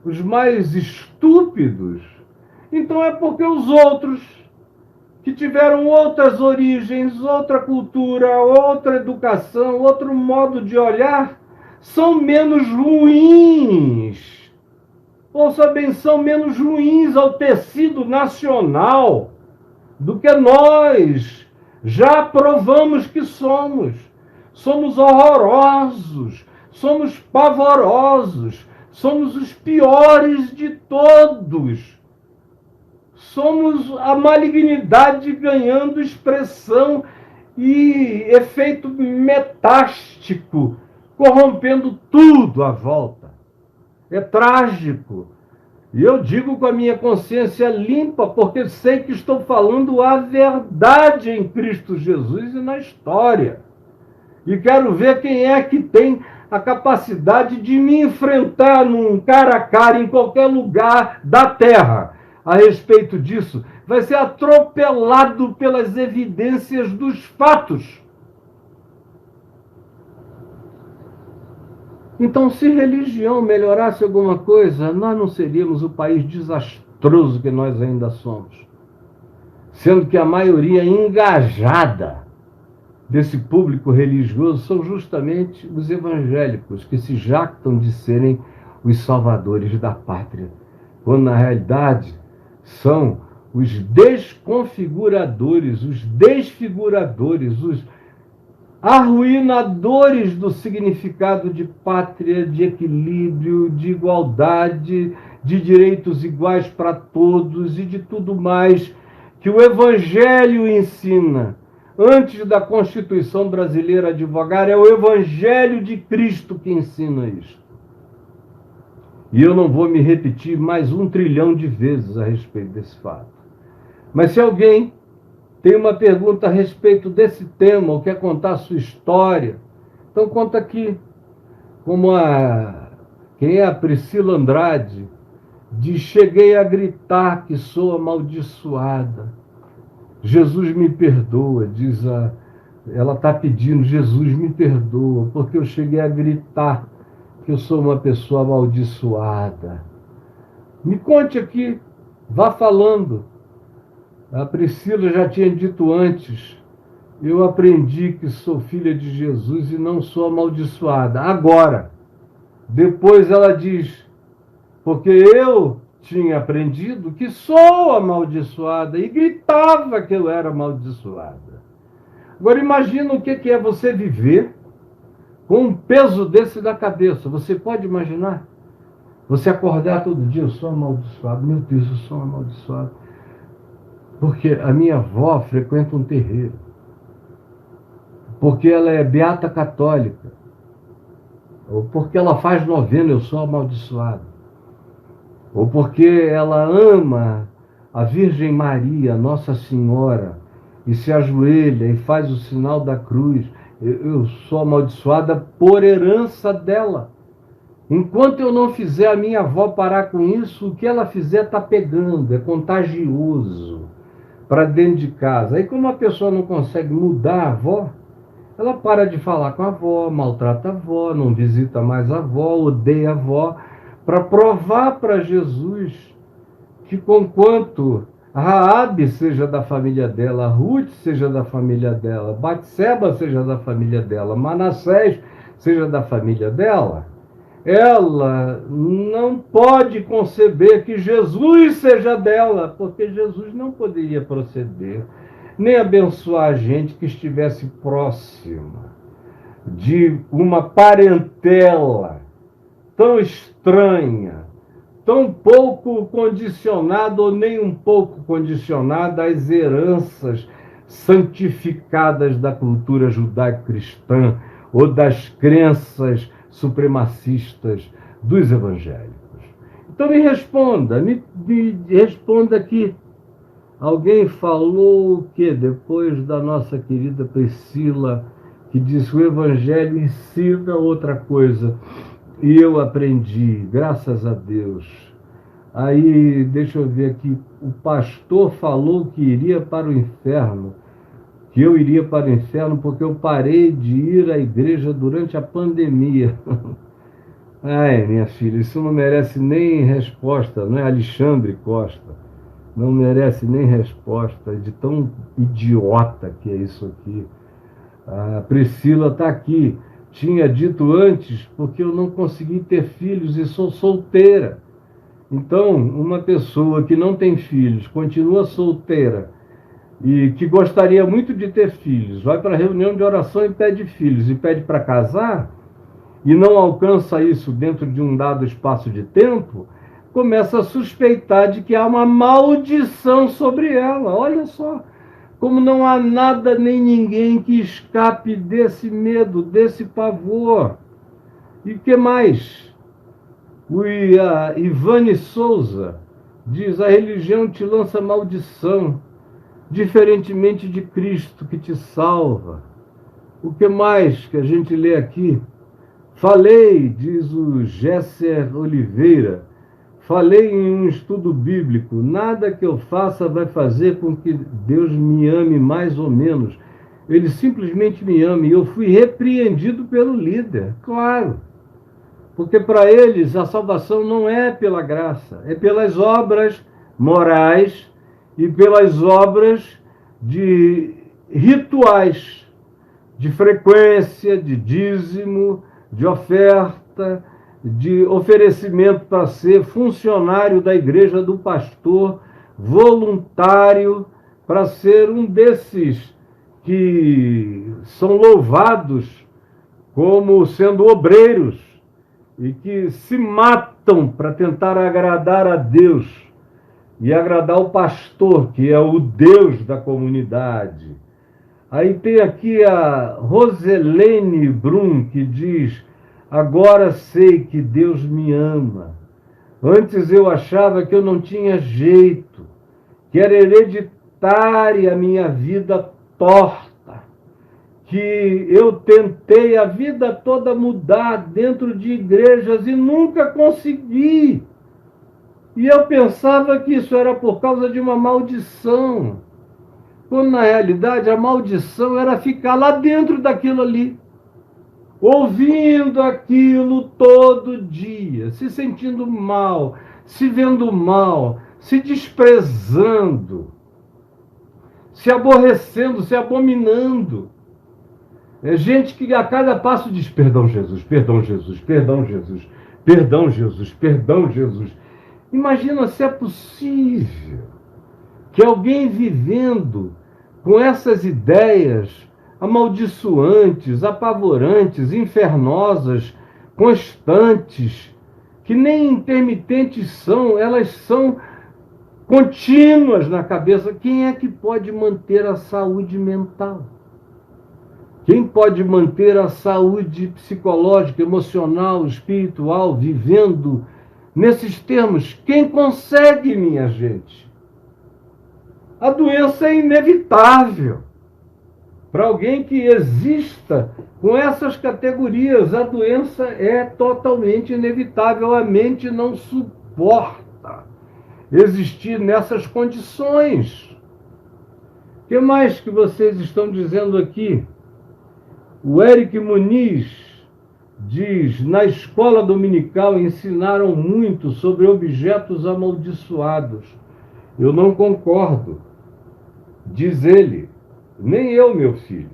os mais estúpidos, então é porque os outros, que tiveram outras origens, outra cultura, outra educação, outro modo de olhar, são menos ruins. Ouça bem, são menos ruins ao tecido nacional do que nós já provamos que somos. Somos horrorosos, somos pavorosos, somos os piores de todos. Somos a malignidade ganhando expressão e efeito metástico, corrompendo tudo à volta. É trágico. E eu digo com a minha consciência limpa, porque sei que estou falando a verdade em Cristo Jesus e na história. E quero ver quem é que tem a capacidade de me enfrentar num cara a cara em qualquer lugar da terra a respeito disso. Vai ser atropelado pelas evidências dos fatos. Então, se religião melhorasse alguma coisa, nós não seríamos o país desastroso que nós ainda somos. Sendo que a maioria engajada desse público religioso são justamente os evangélicos, que se jactam de serem os salvadores da pátria, quando na realidade são os desconfiguradores, os desfiguradores, os arruinadores do significado de pátria, de equilíbrio, de igualdade, de direitos iguais para todos e de tudo mais que o Evangelho ensina. Antes da Constituição brasileira advogar, é o Evangelho de Cristo que ensina isso. E eu não vou me repetir mais 1 trilhão de vezes a respeito desse fato. Mas se alguém tem uma pergunta a respeito desse tema, ou quer contar a sua história, então conta aqui. Quem é a Priscila Andrade, diz: cheguei a gritar que sou amaldiçoada. Jesus me perdoa, ela está pedindo, Jesus me perdoa, porque eu cheguei a gritar que eu sou uma pessoa amaldiçoada. Me conte aqui, vá falando. A Priscila já tinha dito antes: eu aprendi que sou filha de Jesus e não sou amaldiçoada. Agora, Depois ela diz, porque eu tinha aprendido que sou amaldiçoada, e gritava que eu era amaldiçoada. Agora imagina o que é você viver com um peso desse na cabeça. Você pode imaginar? Você acordar todo dia, eu sou amaldiçoado, meu Deus, eu sou amaldiçoado. Porque a minha avó frequenta um terreiro. Porque ela é beata católica. Ou porque ela faz novena, eu sou amaldiçoado. Ou porque ela ama a Virgem Maria, Nossa Senhora, e se ajoelha e faz o sinal da cruz. Eu sou amaldiçoada por herança dela. Enquanto eu não fizer a minha avó parar com isso, o que ela fizer está pegando, é contagioso para dentro de casa. Aí, como a pessoa não consegue mudar a avó, ela para de falar com a avó, maltrata a avó, não visita mais a avó, odeia a avó, para provar para Jesus que, conquanto Raabe seja da família dela, Ruth seja da família dela, Batseba seja da família dela, Manassés seja da família dela, ela não pode conceber que Jesus seja dela, porque Jesus não poderia proceder, nem abençoar a gente que estivesse próxima de uma parentela tão estranha, tão pouco condicionada ou nem um pouco condicionada às heranças santificadas da cultura judaico-cristã ou das crenças supremacistas dos evangélicos. Então me responda, me responda aqui. Alguém falou que depois da nossa querida Priscila, que disse que o evangelho ensina outra coisa. E eu aprendi, graças a Deus. Aí, deixa eu ver aqui, o pastor falou que iria para o inferno, que eu iria para o inferno porque eu parei de ir à igreja durante a pandemia. Ai, minha filha, isso não merece nem resposta, não é Alexandre Costa? Não merece nem resposta de tão idiota que é isso aqui. A Priscila está aqui. Tinha dito antes, porque eu não consegui ter filhos e sou solteira. Então, uma pessoa que não tem filhos, continua solteira e que gostaria muito de ter filhos, vai para a reunião de oração e pede filhos, e pede para casar, e não alcança isso dentro de um dado espaço de tempo, começa a suspeitar de que há uma maldição sobre ela. Olha só, como não há nada nem ninguém que escape desse medo, desse pavor. E o que mais? O Ivane Souza diz, a religião te lança maldição, diferentemente de Cristo que te salva. O que mais que a gente lê aqui? Falei, diz o Gesser Oliveira, falei em um estudo bíblico, nada que eu faça vai fazer com que Deus me ame mais ou menos. Ele simplesmente me ama. E eu fui repreendido pelo líder, claro. Porque para eles a salvação não é pela graça, é pelas obras morais e pelas obras de rituais, de frequência, de dízimo, de oferta, de oferecimento para ser funcionário da igreja do pastor, voluntário, para ser um desses que são louvados como sendo obreiros e que se matam para tentar agradar a Deus e agradar o pastor, que é o Deus da comunidade. Aí tem aqui a Roselene Brum, que diz, agora sei que Deus me ama. Antes eu achava que eu não tinha jeito, que era hereditária a minha vida torta, que eu tentei a vida toda mudar dentro de igrejas e nunca consegui. E eu pensava que isso era por causa de uma maldição, quando na realidade a maldição era ficar lá dentro daquilo ali, ouvindo aquilo todo dia, se sentindo mal, se vendo mal, se desprezando, se aborrecendo, se abominando. É gente que a cada passo diz perdão, Jesus, perdão, Jesus, perdão, Jesus, perdão, Jesus, perdão, Jesus. Imagina se é possível que alguém vivendo com essas ideias amaldiçoantes, apavorantes, infernosas, constantes, que nem intermitentes são, elas são contínuas na cabeça. Quem é que pode manter a saúde mental? Quem pode manter a saúde psicológica, emocional, espiritual, vivendo nesses termos? Quem consegue, minha gente? A doença é inevitável. Para alguém que exista com essas categorias, a doença é totalmente inevitável. A mente não suporta existir nessas condições. O que mais que vocês estão dizendo aqui? O Eric Muniz diz: na escola dominical ensinaram muito sobre objetos amaldiçoados. Eu não concordo, diz ele. Nem eu, meu filho.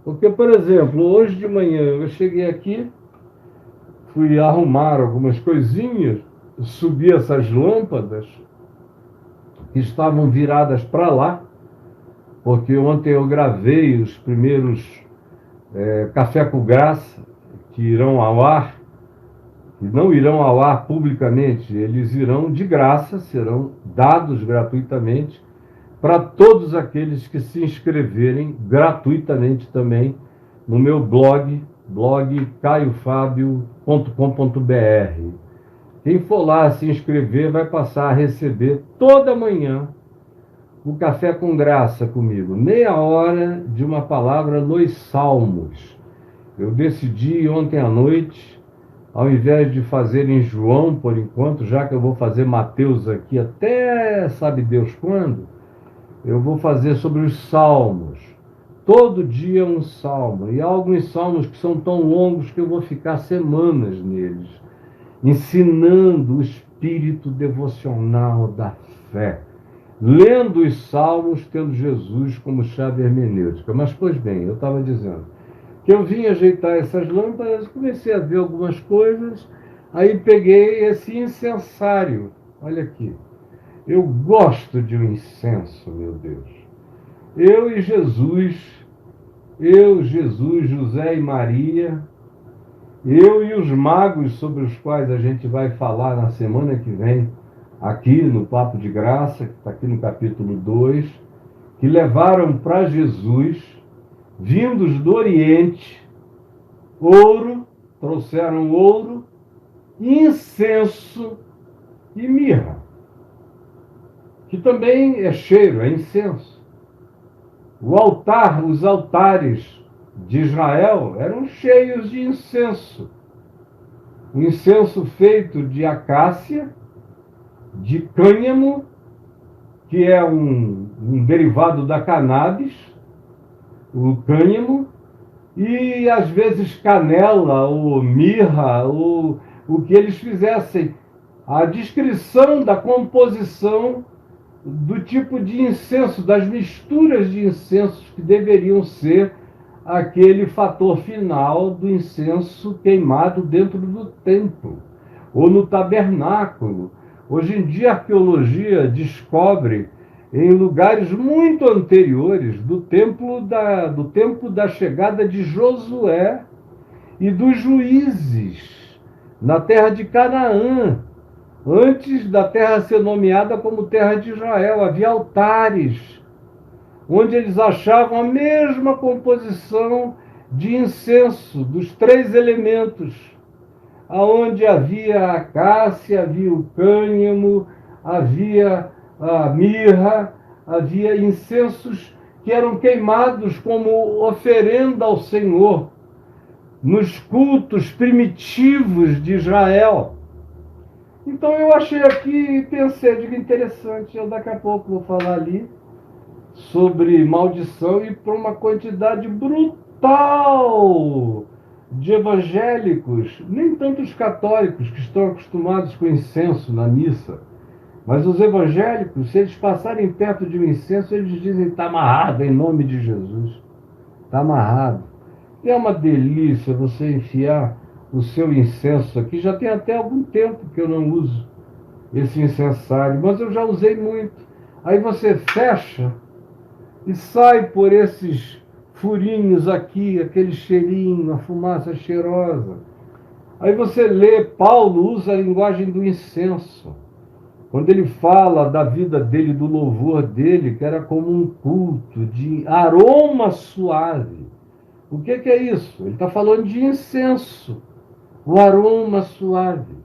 Porque, por exemplo, hoje de manhã eu cheguei aqui, fui arrumar algumas coisinhas, subi essas lâmpadas que estavam viradas para lá, porque ontem eu gravei os primeiros Café com Graça, que irão ao ar, e não irão ao ar publicamente, eles irão de graça, serão dados gratuitamente para todos aqueles que se inscreverem gratuitamente também no meu blog caiofabio.com.br. Quem for lá se inscrever vai passar a receber toda manhã o Café com Graça comigo, meia hora de uma palavra nos Salmos. Eu decidi ontem à noite, ao invés de fazer em João por enquanto, já que eu vou fazer Mateus aqui até sabe Deus quando, eu vou fazer sobre os salmos. Todo dia um salmo. E há alguns salmos que são tão longos que eu vou ficar semanas neles, ensinando o espírito devocional da fé. Lendo os salmos, tendo Jesus como chave hermenêutica. Mas, pois bem, eu estava dizendo que eu vim ajeitar essas lâmpadas, comecei a ver algumas coisas, aí peguei esse incensário. Olha aqui. Eu gosto de um incenso, meu Deus. Eu, Jesus, José e Maria, eu e os magos sobre os quais a gente vai falar na semana que vem, aqui no Papo de Graça, que está aqui no capítulo 2, que levaram para Jesus, vindos do Oriente, ouro, trouxeram ouro, incenso e mirra, que também é cheiro, é incenso. O altar, os altares de Israel eram cheios de incenso. O incenso feito de acácia, de cânhamo, que é um derivado da cannabis, o cânhamo, e às vezes canela ou mirra, ou o que eles fizessem. A descrição da composição do tipo de incenso, das misturas de incensos que deveriam ser aquele fator final do incenso queimado dentro do templo ou no tabernáculo. Hoje em dia a arqueologia descobre em lugares muito anteriores do tempo da chegada de Josué e dos juízes na terra de Canaã. Antes da terra ser nomeada como terra de Israel, havia altares onde eles achavam a mesma composição de incenso dos 3 elementos, aonde havia a acácia, havia o cânhamo, havia a mirra, havia incensos que eram queimados como oferenda ao Senhor nos cultos primitivos de Israel. Então eu achei aqui, pensei, digo, interessante, eu daqui a pouco vou falar ali sobre maldição e por uma quantidade brutal de evangélicos, nem tanto os católicos que estão acostumados com incenso na missa, mas os evangélicos, se eles passarem perto de um incenso, eles dizem, está amarrado em nome de Jesus, está amarrado. E é uma delícia você enfiar o seu incenso aqui. Já tem até algum tempo que eu não uso esse incensário, mas eu já usei muito. Aí você fecha e sai por esses furinhos aqui, aquele cheirinho, a fumaça cheirosa. Aí você lê, Paulo usa a linguagem do incenso. Quando ele fala da vida dele, do louvor dele, que era como um culto de aroma suave. O que é isso? Ele está falando de incenso, o aroma suave.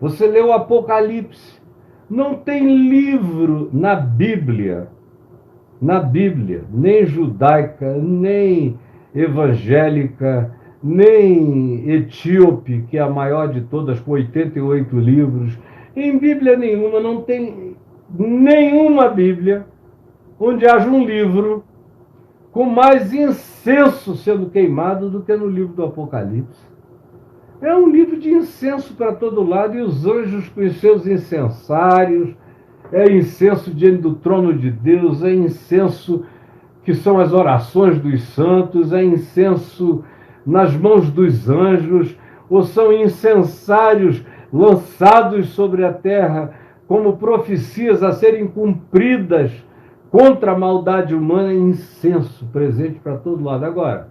Você lê o Apocalipse. Não tem livro na Bíblia, nem judaica, nem evangélica, nem etíope, que é a maior de todas, com 88 livros. Em Bíblia nenhuma, não tem nenhuma Bíblia onde haja um livro com mais incenso sendo queimado do que no livro do Apocalipse. É um livro de incenso para todo lado, e os anjos com os seus incensários, é incenso diante do trono de Deus, é incenso que são as orações dos santos, é incenso nas mãos dos anjos, ou são incensários lançados sobre a terra como profecias a serem cumpridas contra a maldade humana, é incenso presente para todo lado. Agora,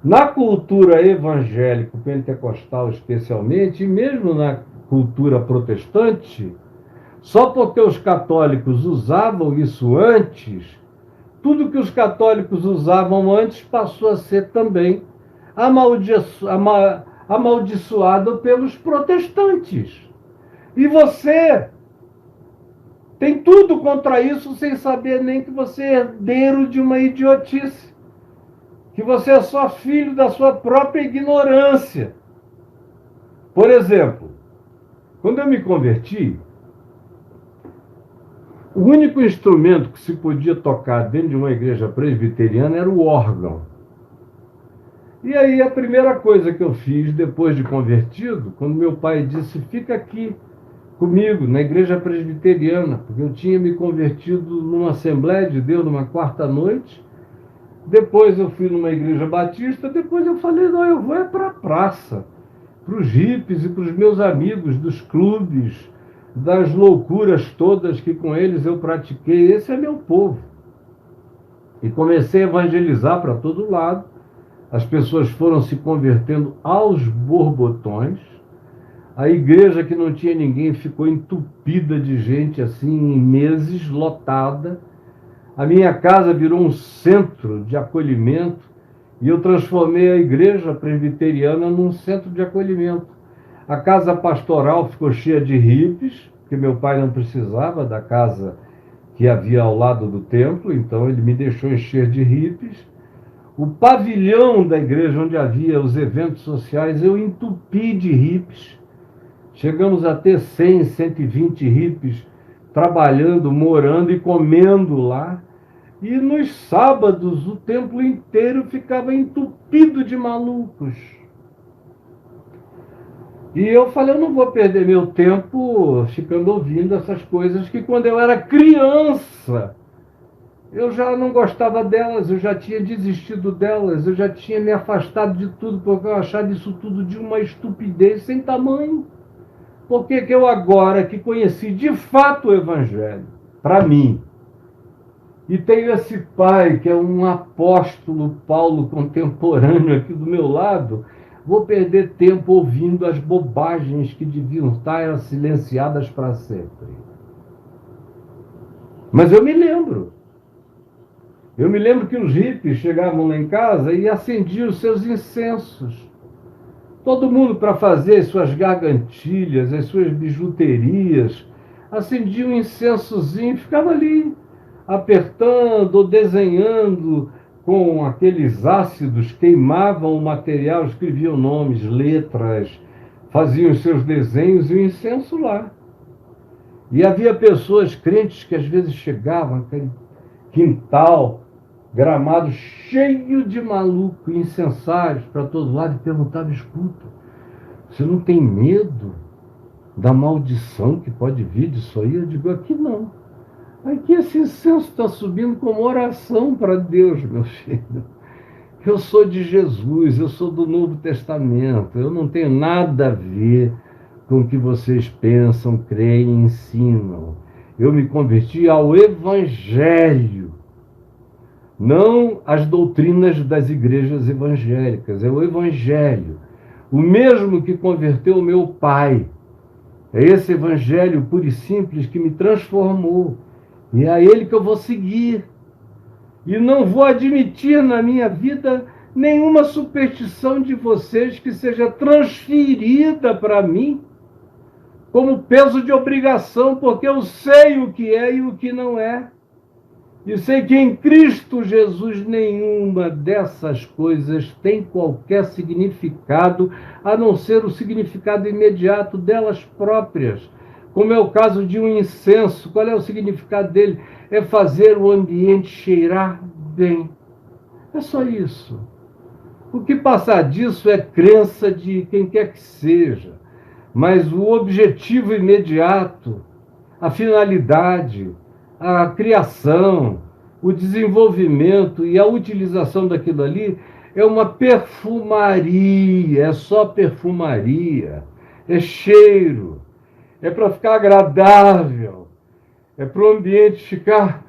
na cultura evangélico-pentecostal especialmente, e mesmo na cultura protestante, só porque os católicos usavam isso antes, tudo que os católicos usavam antes passou a ser também amaldiçoado pelos protestantes. E você tem tudo contra isso sem saber nem que você é herdeiro de uma idiotice, que você é só filho da sua própria ignorância. Por exemplo, quando eu me converti, o único instrumento que se podia tocar dentro de uma igreja presbiteriana era o órgão. E aí a primeira coisa que eu fiz depois de convertido, quando meu pai disse, fica aqui comigo na igreja presbiteriana, porque eu tinha me convertido numa Assembleia de Deus, numa quarta noite, depois eu fui numa igreja batista, depois eu falei, não, eu vou é para a praça, para os hippies e para os meus amigos dos clubes, das loucuras todas que com eles eu pratiquei, esse é meu povo. E comecei a evangelizar para todo lado, as pessoas foram se convertendo aos borbotões, a igreja que não tinha ninguém ficou entupida de gente assim em meses, lotada. A minha casa virou um centro de acolhimento e eu transformei a igreja presbiteriana num centro de acolhimento. A casa pastoral ficou cheia de hippies, porque meu pai não precisava da casa que havia ao lado do templo, então ele me deixou encher de hippies. O pavilhão da igreja, onde havia os eventos sociais, eu entupi de hippies. Chegamos a ter 100, 120 hippies trabalhando, morando e comendo lá. E nos sábados o templo inteiro ficava entupido de malucos. E eu falei, eu não vou perder meu tempo ficando ouvindo essas coisas que quando eu era criança eu já não gostava delas, eu já tinha desistido delas, eu já tinha me afastado de tudo, porque eu achava isso tudo de uma estupidez sem tamanho. Por que eu agora que conheci de fato o Evangelho, para mim, e tenho esse pai que é um apóstolo Paulo contemporâneo aqui do meu lado, vou perder tempo ouvindo as bobagens que deviam estar silenciadas para sempre? Mas eu me lembro. Eu me lembro que os hippies chegavam lá em casa e acendiam os seus incensos. Todo mundo, para fazer suas gargantilhas, as suas bijuterias, acendia um incensozinho e ficava ali, apertando ou desenhando com aqueles ácidos, queimavam o material, escreviam nomes, letras, faziam os seus desenhos e o incenso lá. E havia pessoas crentes que às vezes chegavam naquele quintal, gramado cheio de maluco, incensários para todo lado, e perguntavam, escuta, você não tem medo da maldição que pode vir disso aí? Eu digo, aqui não. Aqui esse incenso está subindo como oração para Deus, meu filho. Eu sou de Jesus, eu sou do Novo Testamento, eu não tenho nada a ver com o que vocês pensam, creem e ensinam. Eu me converti ao Evangelho, não às doutrinas das igrejas evangélicas, é o Evangelho. O mesmo que converteu o meu pai. É esse Evangelho puro e simples que me transformou. E é a ele que eu vou seguir. E não vou admitir na minha vida nenhuma superstição de vocês que seja transferida para mim como peso de obrigação, porque eu sei o que é e o que não é. E sei que em Cristo Jesus nenhuma dessas coisas tem qualquer significado, a não ser o significado imediato delas próprias. Como é o caso de um incenso. Qual é o significado dele? É fazer o ambiente cheirar bem. É só isso. O que passar disso é crença de quem quer que seja. Mas o objetivo imediato, a finalidade, a criação, o desenvolvimento e a utilização daquilo ali é uma perfumaria, é só perfumaria, é cheiro, é para ficar agradável, é para o ambiente ficar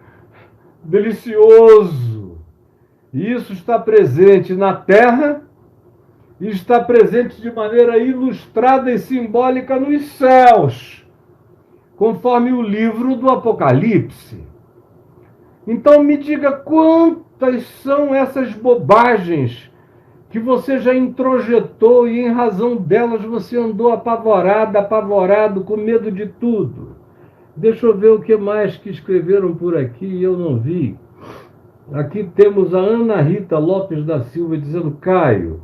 delicioso. E isso está presente na terra e está presente de maneira ilustrada e simbólica nos céus, conforme o livro do Apocalipse. Então me diga quantas são essas bobagens que você já introjetou e em razão delas você andou apavorada, apavorado, com medo de tudo. Deixa eu ver o que mais que escreveram por aqui e eu não vi. Aqui temos a Ana Rita Lopes da Silva dizendo: Caio,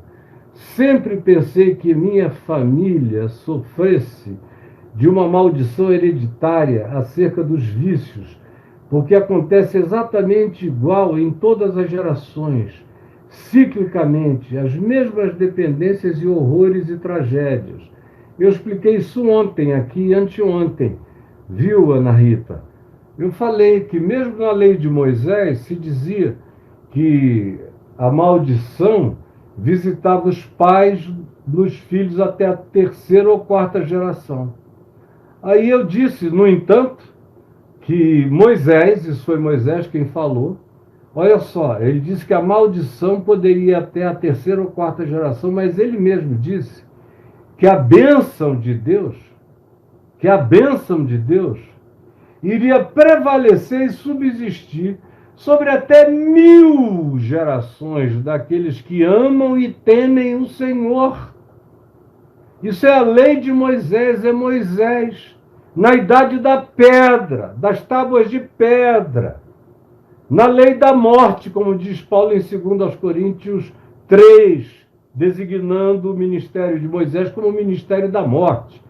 sempre pensei que minha família sofresse de uma maldição hereditária acerca dos vícios, porque acontece exatamente igual em todas as gerações, ciclicamente, as mesmas dependências e horrores e tragédias. Eu expliquei isso ontem aqui, anteontem, viu, Ana Rita? Eu falei que mesmo na lei de Moisés se dizia que a maldição visitava os pais dos filhos até a terceira ou quarta geração. Aí eu disse, no entanto, que Moisés, isso foi Moisés quem falou, olha só, ele disse que a maldição poderia ir até a terceira ou quarta geração, mas ele mesmo disse que a bênção de Deus, iria prevalecer e subsistir sobre até 1000 gerações daqueles que amam e temem o Senhor. Isso é a lei de Moisés, é Moisés, na idade da pedra, das tábuas de pedra, na lei da morte, como diz Paulo em 2 Coríntios 3, designando o ministério de Moisés como o ministério da morte.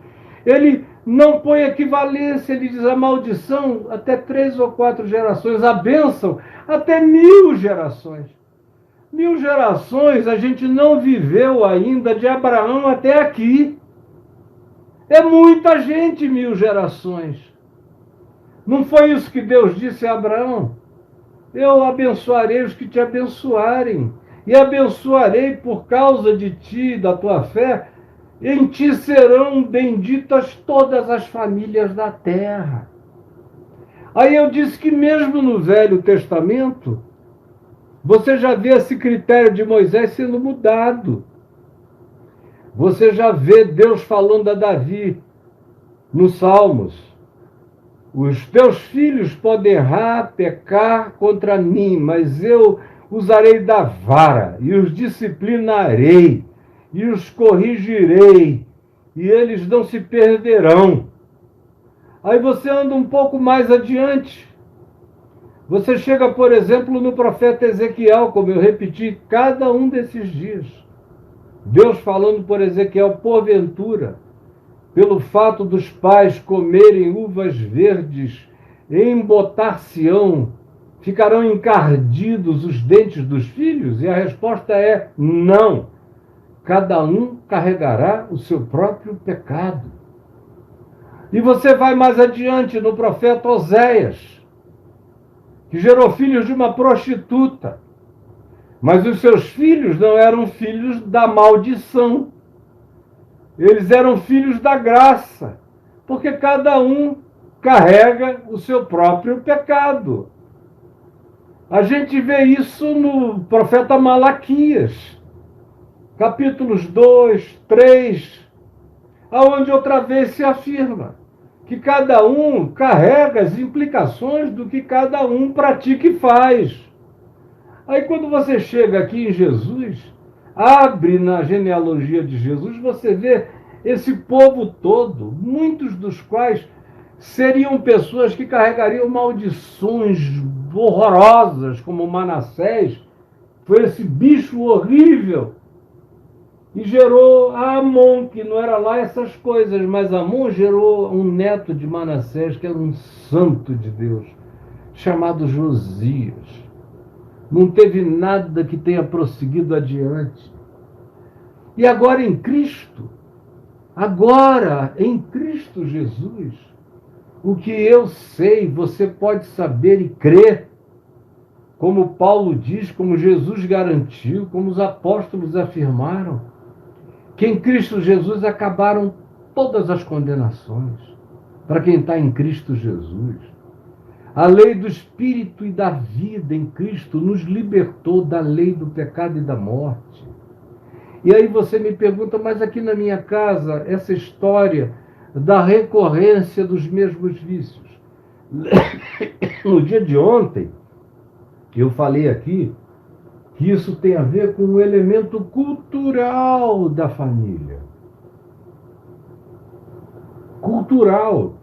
Ele não põe equivalência, ele diz a maldição até 3 ou 4 gerações, a bênção até 1000 gerações. 1000 gerações a gente não viveu ainda de Abraão até aqui. É muita gente, 1000 gerações. Não foi isso que Deus disse a Abraão? Eu abençoarei os que te abençoarem, e abençoarei por causa de ti e da tua fé. Em ti serão benditas todas as famílias da terra. Aí eu disse que mesmo no Velho Testamento, você já vê esse critério de Moisés sendo mudado. Você já vê Deus falando a Davi nos Salmos: os teus filhos podem errar, pecar contra mim, mas eu usarei da vara e os disciplinarei e os corrigirei, e eles não se perderão. Aí você anda um pouco mais adiante. Você chega, por exemplo, no profeta Ezequiel, como eu repeti cada um desses dias. Deus falando por Ezequiel: porventura, pelo fato dos pais comerem uvas verdes, embotar-se-ão, ficarão encardidos os dentes dos filhos? E a resposta é não. Cada um carregará o seu próprio pecado. E você vai mais adiante no profeta Oséias, que gerou filhos de uma prostituta. Mas os seus filhos não eram filhos da maldição. Eles eram filhos da graça, porque cada um carrega o seu próprio pecado. A gente vê isso no profeta Malaquias, capítulos 2, 3, aonde outra vez se afirma que cada um carrega as implicações do que cada um pratica e faz. Aí quando você chega aqui em Jesus, abre na genealogia de Jesus, você vê esse povo todo, muitos dos quais seriam pessoas que carregariam maldições horrorosas, como Manassés, foi esse bicho horrível, e gerou a Amon, que não era lá essas coisas, mas Amon gerou um neto de Manassés, que era um santo de Deus, chamado Josias. Não teve nada que tenha prosseguido adiante. E agora em Cristo, agora em Cristo Jesus, o que eu sei, você pode saber e crer, como Paulo diz, como Jesus garantiu, como os apóstolos afirmaram, que em Cristo Jesus acabaram todas as condenações para quem está em Cristo Jesus. A lei do Espírito e da vida em Cristo nos libertou da lei do pecado e da morte. E aí você me pergunta, mas aqui na minha casa, essa história da recorrência dos mesmos vícios. No dia de ontem, eu falei aqui que isso tem a ver com o elemento cultural da família. Cultural.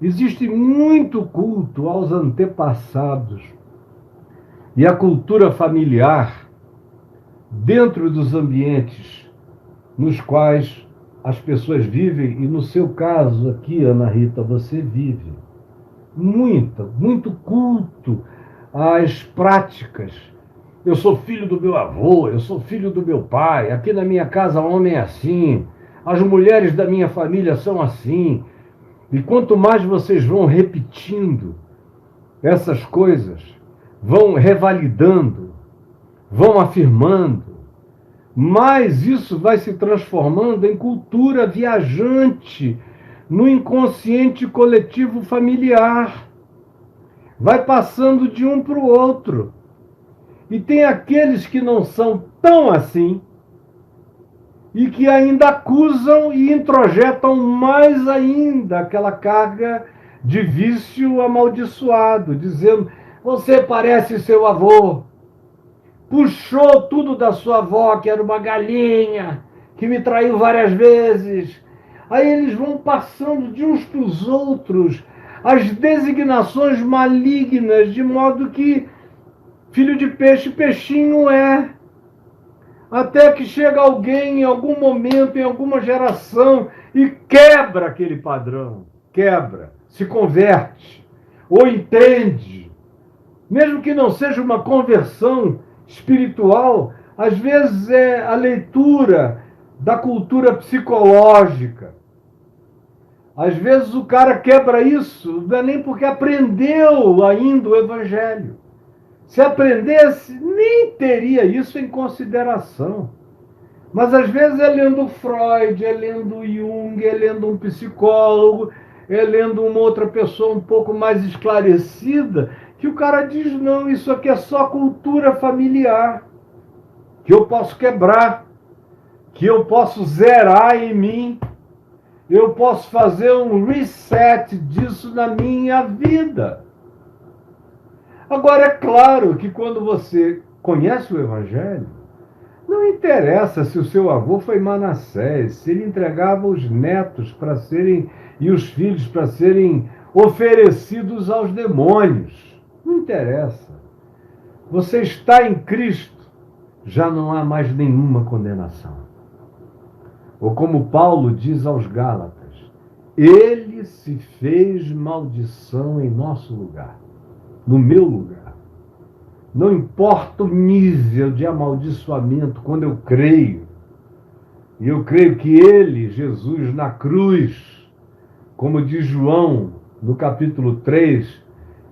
Existe muito culto aos antepassados. E a cultura familiar, dentro dos ambientes nos quais as pessoas vivem, e no seu caso aqui, Ana Rita, você vive. Muito culto às práticas. Eu sou filho do meu avô, eu sou filho do meu pai, aqui na minha casa o homem é assim, as mulheres da minha família são assim. E quanto mais vocês vão repetindo essas coisas, vão revalidando, vão afirmando, mais isso vai se transformando em cultura viajante no inconsciente coletivo familiar. Vai passando de um para o outro. E tem aqueles que não são tão assim e que ainda acusam e introjetam mais ainda aquela carga de vício amaldiçoado, dizendo: você parece seu avô, puxou tudo da sua avó, que era uma galinha, que me traiu várias vezes. Aí eles vão passando de uns para os outros as designações malignas, de modo que filho de peixe, peixinho é. Até que chega alguém em algum momento, em alguma geração, e quebra aquele padrão. Quebra, se converte, ou entende. Mesmo que não seja uma conversão espiritual, às vezes é a leitura da cultura psicológica. Às vezes o cara quebra isso, não é nem porque aprendeu ainda o Evangelho. Se aprendesse, nem teria isso em consideração. Mas às vezes é lendo Freud, é lendo Jung, é lendo um psicólogo, é lendo uma outra pessoa um pouco mais esclarecida, que o cara diz: não, isso aqui é só cultura familiar, que eu posso quebrar, que eu posso zerar em mim, eu posso fazer um reset disso na minha vida. Agora, é claro que quando você conhece o Evangelho, não interessa se o seu avô foi Manassés, se ele entregava os netos para serem, e os filhos para serem oferecidos aos demônios. Não interessa. Você está em Cristo, já não há mais nenhuma condenação. Ou como Paulo diz aos Gálatas: ele se fez maldição em nosso lugar, no meu lugar. Não importa o nível de amaldiçoamento, quando eu creio, e eu creio que ele, Jesus, na cruz, como diz João, no capítulo 3,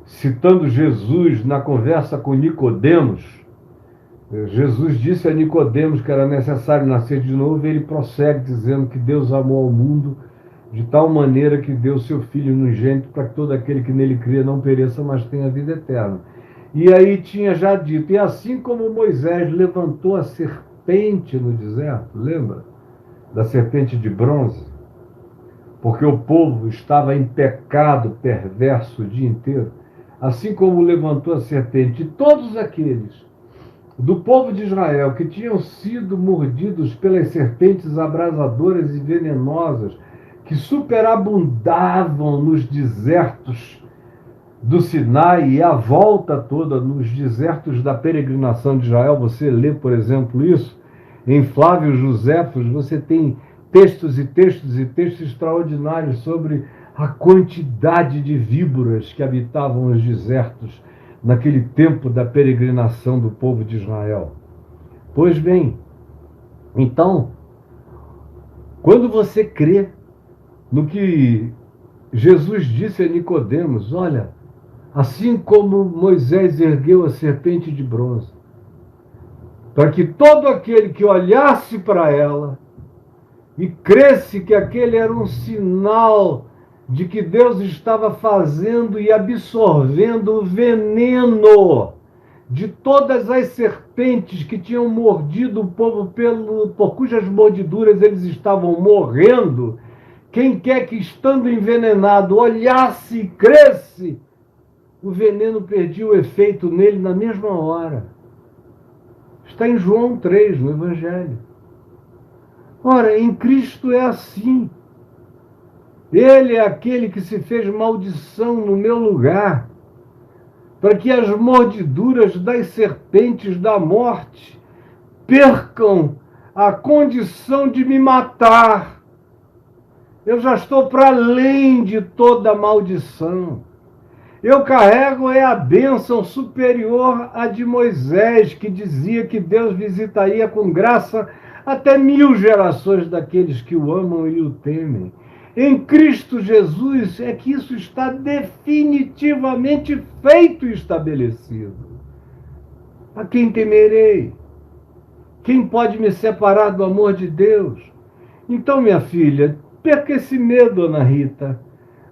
citando Jesus na conversa com Nicodemos, Jesus disse a Nicodemos que era necessário nascer de novo, e ele prossegue dizendo que Deus amou ao mundo de tal maneira que deu seu Filho unigênito para que todo aquele que nele cria não pereça, mas tenha vida eterna. E aí tinha já dito, e assim como Moisés levantou a serpente no deserto, lembra? Da serpente de bronze, porque o povo estava em pecado perverso o dia inteiro, assim como levantou a serpente, e todos aqueles do povo de Israel que tinham sido mordidos pelas serpentes abrasadoras e venenosas que superabundavam nos desertos do Sinai e a volta toda nos desertos da peregrinação de Israel. Você lê, por exemplo, isso em Flávio Joséfos, você tem textos e textos e textos extraordinários sobre a quantidade de víboras que habitavam os desertos naquele tempo da peregrinação do povo de Israel. Pois bem, então, quando você crê no que Jesus disse a Nicodemos, olha, assim como Moisés ergueu a serpente de bronze, para que todo aquele que olhasse para ela e cresce que aquele era um sinal de que Deus estava fazendo e absorvendo o veneno de todas as serpentes que tinham mordido o povo por cujas mordiduras eles estavam morrendo. Quem quer que, estando envenenado, olhasse e cresce, o veneno perdia o efeito nele na mesma hora. Está em João 3, no Evangelho. Ora, em Cristo é assim. Ele é aquele que se fez maldição no meu lugar, para que as mordiduras das serpentes da morte percam a condição de me matar. Eu já estou para além de toda maldição. Eu carrego a bênção superior à de Moisés, que dizia que Deus visitaria com graça até 1000 gerações daqueles que o amam e o temem. Em Cristo Jesus é que isso está definitivamente feito e estabelecido. A quem temerei? Quem pode me separar do amor de Deus? Então, minha filha, perca esse medo, Ana Rita.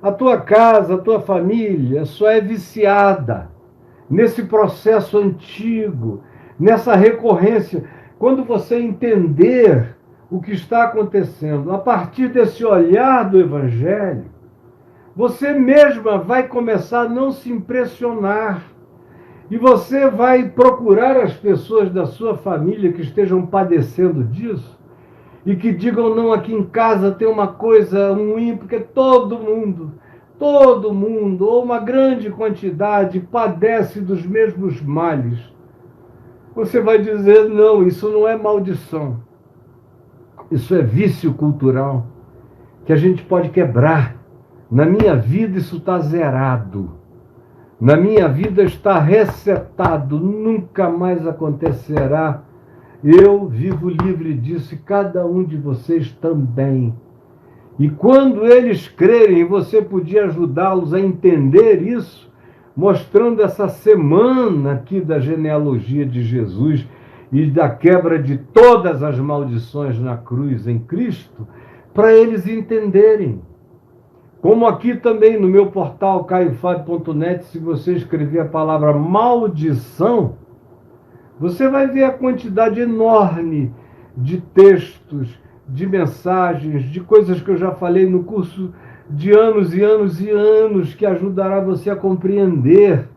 A tua casa, a tua família só é viciada nesse processo antigo, nessa recorrência. Quando você entender o que está acontecendo, a partir desse olhar do Evangelho, você mesma vai começar a não se impressionar. E você vai procurar as pessoas da sua família que estejam padecendo disso e que digam, não, aqui em casa tem uma coisa ruim, porque todo mundo, ou uma grande quantidade, padece dos mesmos males. Você vai dizer, não, isso não é maldição. Isso é vício cultural que a gente pode quebrar. Na minha vida isso está zerado. Na minha vida está resetado. Nunca mais acontecerá. Eu vivo livre disso e cada um de vocês também. E quando eles crerem, você podia ajudá-los a entender isso, mostrando essa semana aqui da genealogia de Jesus e da quebra de todas as maldições na cruz em Cristo, para eles entenderem. Como aqui também no meu portal caiofábio.net, se você escrever a palavra maldição, você vai ver a quantidade enorme de textos, de mensagens, de coisas que eu já falei no curso de anos e anos e anos, que ajudará você a compreender.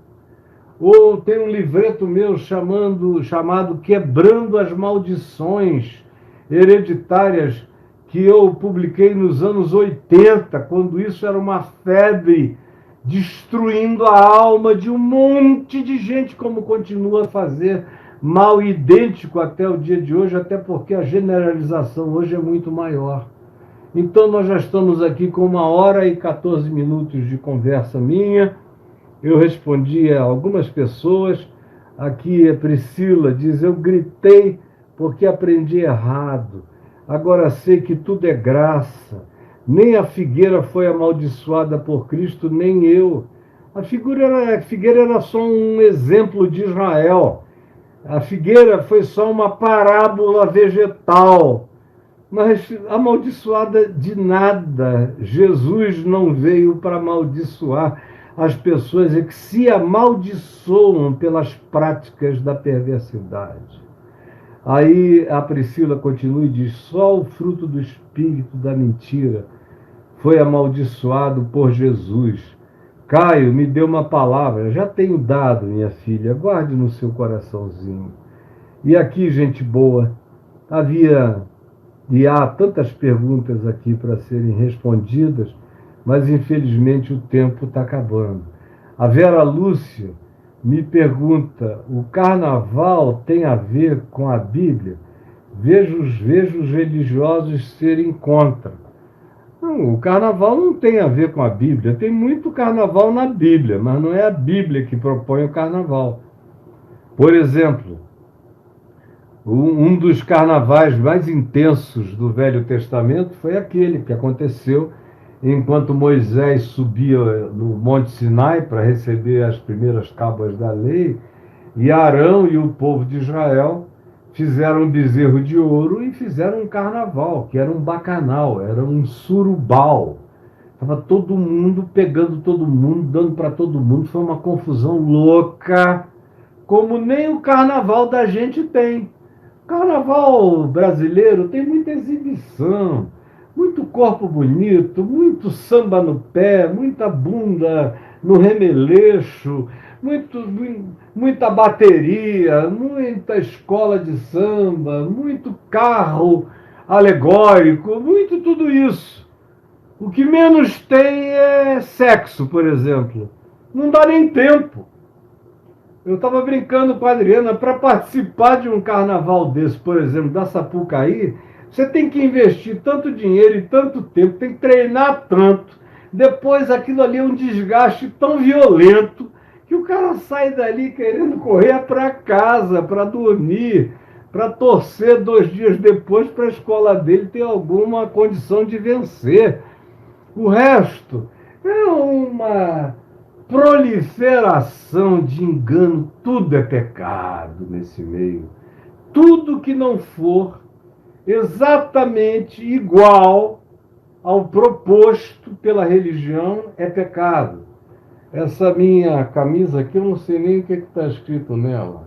Ou tem um livreto meu chamado Quebrando as Maldições Hereditárias, que eu publiquei nos anos 80, quando isso era uma febre, destruindo a alma de um monte de gente, como continua a fazer, mal idêntico até o dia de hoje, até porque a generalização hoje é muito maior. Então nós já estamos aqui com 1h e 14 minutos de conversa minha. Eu respondi a algumas pessoas. Aqui a Priscila diz, eu gritei porque aprendi errado. Agora sei que tudo é graça. Nem a figueira foi amaldiçoada por Cristo, nem eu. A figueira era só um exemplo de Israel. A figueira foi só uma parábola vegetal, mas amaldiçoada de nada. Jesus não veio para amaldiçoar as pessoas é que se amaldiçoam pelas práticas da perversidade. Aí a Priscila continua e diz: só o fruto do espírito da mentira foi amaldiçoado por Jesus. Caio, me deu uma palavra, já tenho dado, minha filha, guarde no seu coraçãozinho. E aqui, gente boa, havia e há tantas perguntas aqui para serem respondidas, mas infelizmente o tempo está acabando. A Vera Lúcia me pergunta: o carnaval tem a ver com a Bíblia? Vejo os religiosos serem contra. Não, o carnaval não tem a ver com a Bíblia. Tem muito carnaval na Bíblia, mas não é a Bíblia que propõe o carnaval. Por exemplo, um dos carnavais mais intensos do Velho Testamento foi aquele que aconteceu enquanto Moisés subia no Monte Sinai para receber as primeiras tábuas da lei, e Arão e o povo de Israel fizeram um bezerro de ouro e fizeram um carnaval, que era um bacanal, era um surubal. Estava todo mundo pegando todo mundo, dando para todo mundo. Foi uma confusão louca, como nem o carnaval da gente tem. Carnaval brasileiro tem muita exibição, muito corpo bonito, muito samba no pé, muita bunda no remeleixo, muita bateria, muita escola de samba, muito carro alegórico, muito tudo isso. O que menos tem é sexo, por exemplo. Não dá nem tempo. Eu estava brincando com a Adriana, para participar de um carnaval desse, por exemplo, da Sapucaí, você tem que investir tanto dinheiro e tanto tempo, tem que treinar tanto. Depois aquilo ali é um desgaste tão violento que o cara sai dali querendo correr para casa, para dormir, para torcer 2 dias depois para a escola dele ter alguma condição de vencer. O resto é uma proliferação de engano. Tudo é pecado nesse meio. Tudo que não for exatamente igual ao proposto pela religião é pecado. Essa minha camisa aqui, eu não sei nem o que está escrito nela.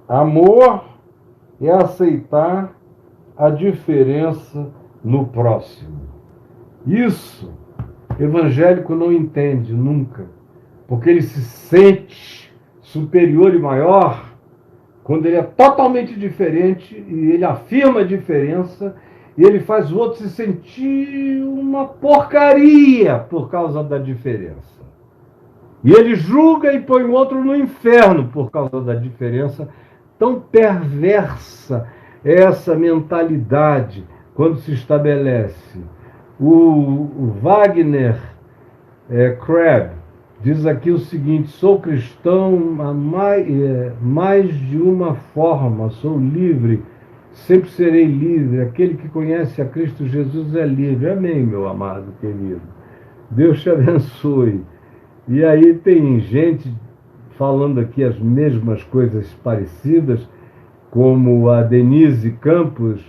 Amor é aceitar a diferença no próximo. Isso, evangélico não entende nunca, porque ele se sente superior e maior quando ele é totalmente diferente e ele afirma a diferença e ele faz o outro se sentir uma porcaria por causa da diferença. E ele julga e põe o outro no inferno por causa da diferença. Tão perversa é essa mentalidade quando se estabelece. O Wagner Crabbe diz aqui o seguinte: sou cristão há mais de uma forma, sou livre, sempre serei livre. Aquele que conhece a Cristo Jesus é livre. Amém, meu amado querido. Deus te abençoe. E aí tem gente falando aqui as mesmas coisas parecidas, como a Denise Campos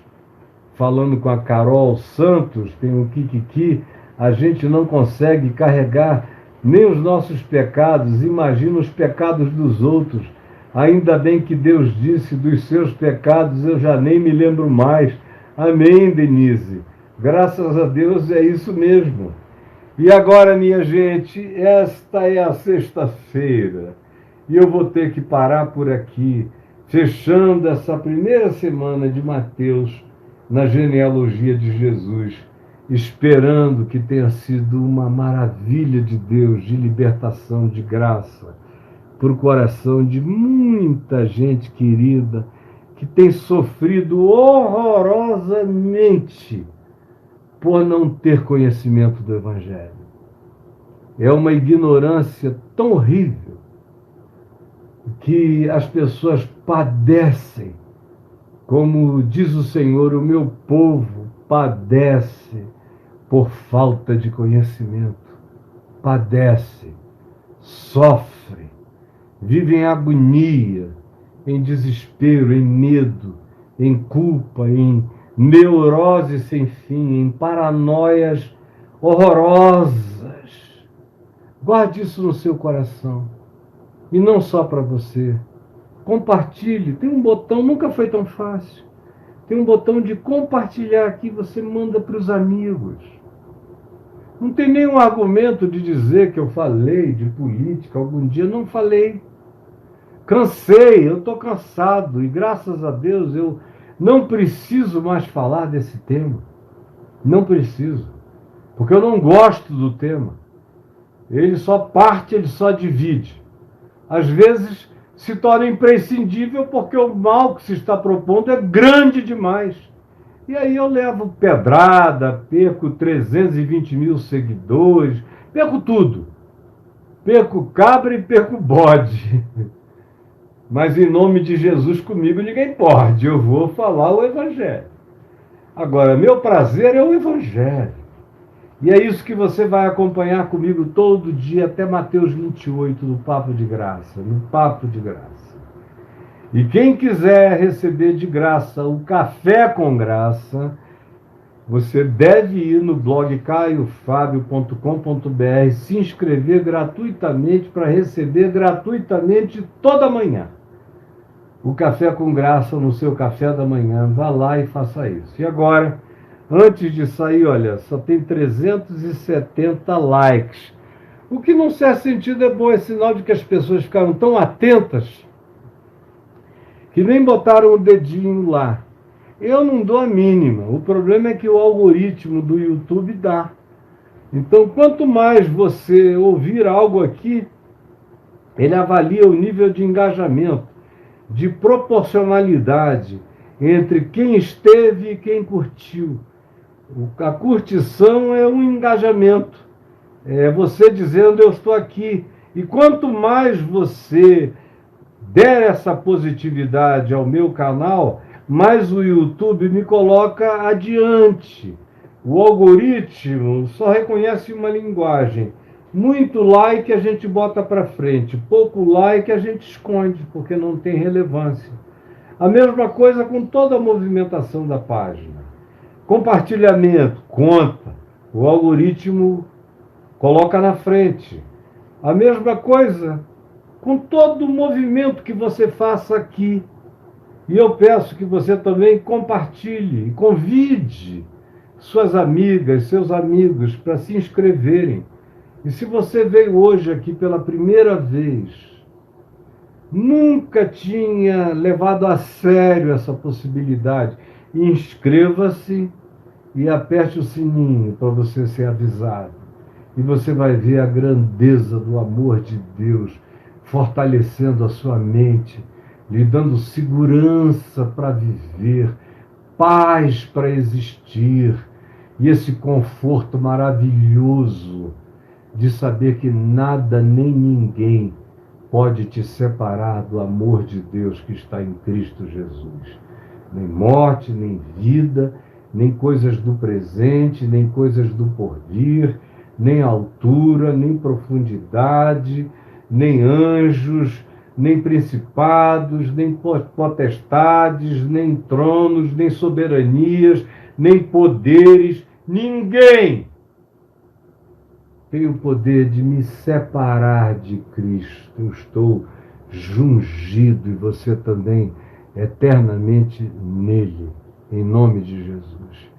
falando com a Carol Santos, tem um Kikiki. A gente não consegue carregar nem os nossos pecados, imagina os pecados dos outros. Ainda bem que Deus disse: dos seus pecados eu já nem me lembro mais. Amém, Denise. Graças a Deus é isso mesmo. E agora, minha gente, esta é a sexta-feira. E eu vou ter que parar por aqui, fechando essa primeira semana de Mateus na genealogia de Jesus, esperando que tenha sido uma maravilha de Deus, de libertação, de graça, para o coração de muita gente querida que tem sofrido horrorosamente por não ter conhecimento do Evangelho. É uma ignorância tão horrível que as pessoas padecem. Como diz o Senhor, o meu povo padece por falta de conhecimento. Padece, sofre. vivem em agonia, em desespero, em medo, em culpa, em neurose sem fim, em paranoias horrorosas. Guarde isso no seu coração. E não só para você. Compartilhe. Tem um botão, nunca foi tão fácil. Tem um botão de compartilhar aqui, você manda para os amigos. Não tem nenhum argumento de dizer que eu falei de política algum dia. Não falei. Cansei, eu estou cansado. E graças a Deus eu não preciso mais falar desse tema. Não preciso. Porque eu não gosto do tema. Ele só parte, ele só divide. Às vezes se torna imprescindível porque o mal que se está propondo é grande demais. E aí eu levo pedrada, perco 320 mil seguidores, perco tudo. Perco cabra e perco bode. Mas em nome de Jesus comigo ninguém pode. Eu vou falar o Evangelho. Agora, meu prazer é o Evangelho. E é isso que você vai acompanhar comigo todo dia até Mateus 28, no Papo de Graça. No Papo de Graça. E quem quiser receber de graça o Café com Graça, você deve ir no blog caiofabio.com.br, se inscrever gratuitamente para receber gratuitamente toda manhã o Café com Graça no seu café da manhã. Vá lá e faça isso. E agora, antes de sair, olha, só tem 370 likes. O que não faz sentido é bom, é sinal de que as pessoas ficaram tão atentas que nem botaram o dedinho lá. Eu não dou a mínima. O problema é que o algoritmo do YouTube dá. Então, quanto mais você ouvir algo aqui, ele avalia o nível de engajamento, de proporcionalidade entre quem esteve e quem curtiu. A curtição é um engajamento. É você dizendo, eu estou aqui. E quanto mais você der essa positividade ao meu canal, mais o YouTube me coloca adiante. O algoritmo só reconhece uma linguagem. Muito like a gente bota para frente, pouco like a gente esconde, porque não tem relevância. A mesma coisa com toda a movimentação da página. Compartilhamento, conta. O algoritmo coloca na frente. A mesma coisa com todo o movimento que você faça aqui. E eu peço que você também compartilhe, convide suas amigas, seus amigos para se inscreverem. E se você veio hoje aqui pela primeira vez, nunca tinha levado a sério essa possibilidade, inscreva-se e aperte o sininho para você ser avisado. E você vai ver a grandeza do amor de Deus fortalecendo a sua mente, lhe dando segurança para viver, paz para existir, e esse conforto maravilhoso de saber que nada nem ninguém pode te separar do amor de Deus que está em Cristo Jesus. Nem morte, nem vida, nem coisas do presente, nem coisas do porvir, nem altura, nem profundidade, nem anjos, nem principados, nem potestades, nem tronos, nem soberanias, nem poderes. Ninguém tem o poder de me separar de Cristo. Eu estou jungido e você também eternamente nele, em nome de Jesus.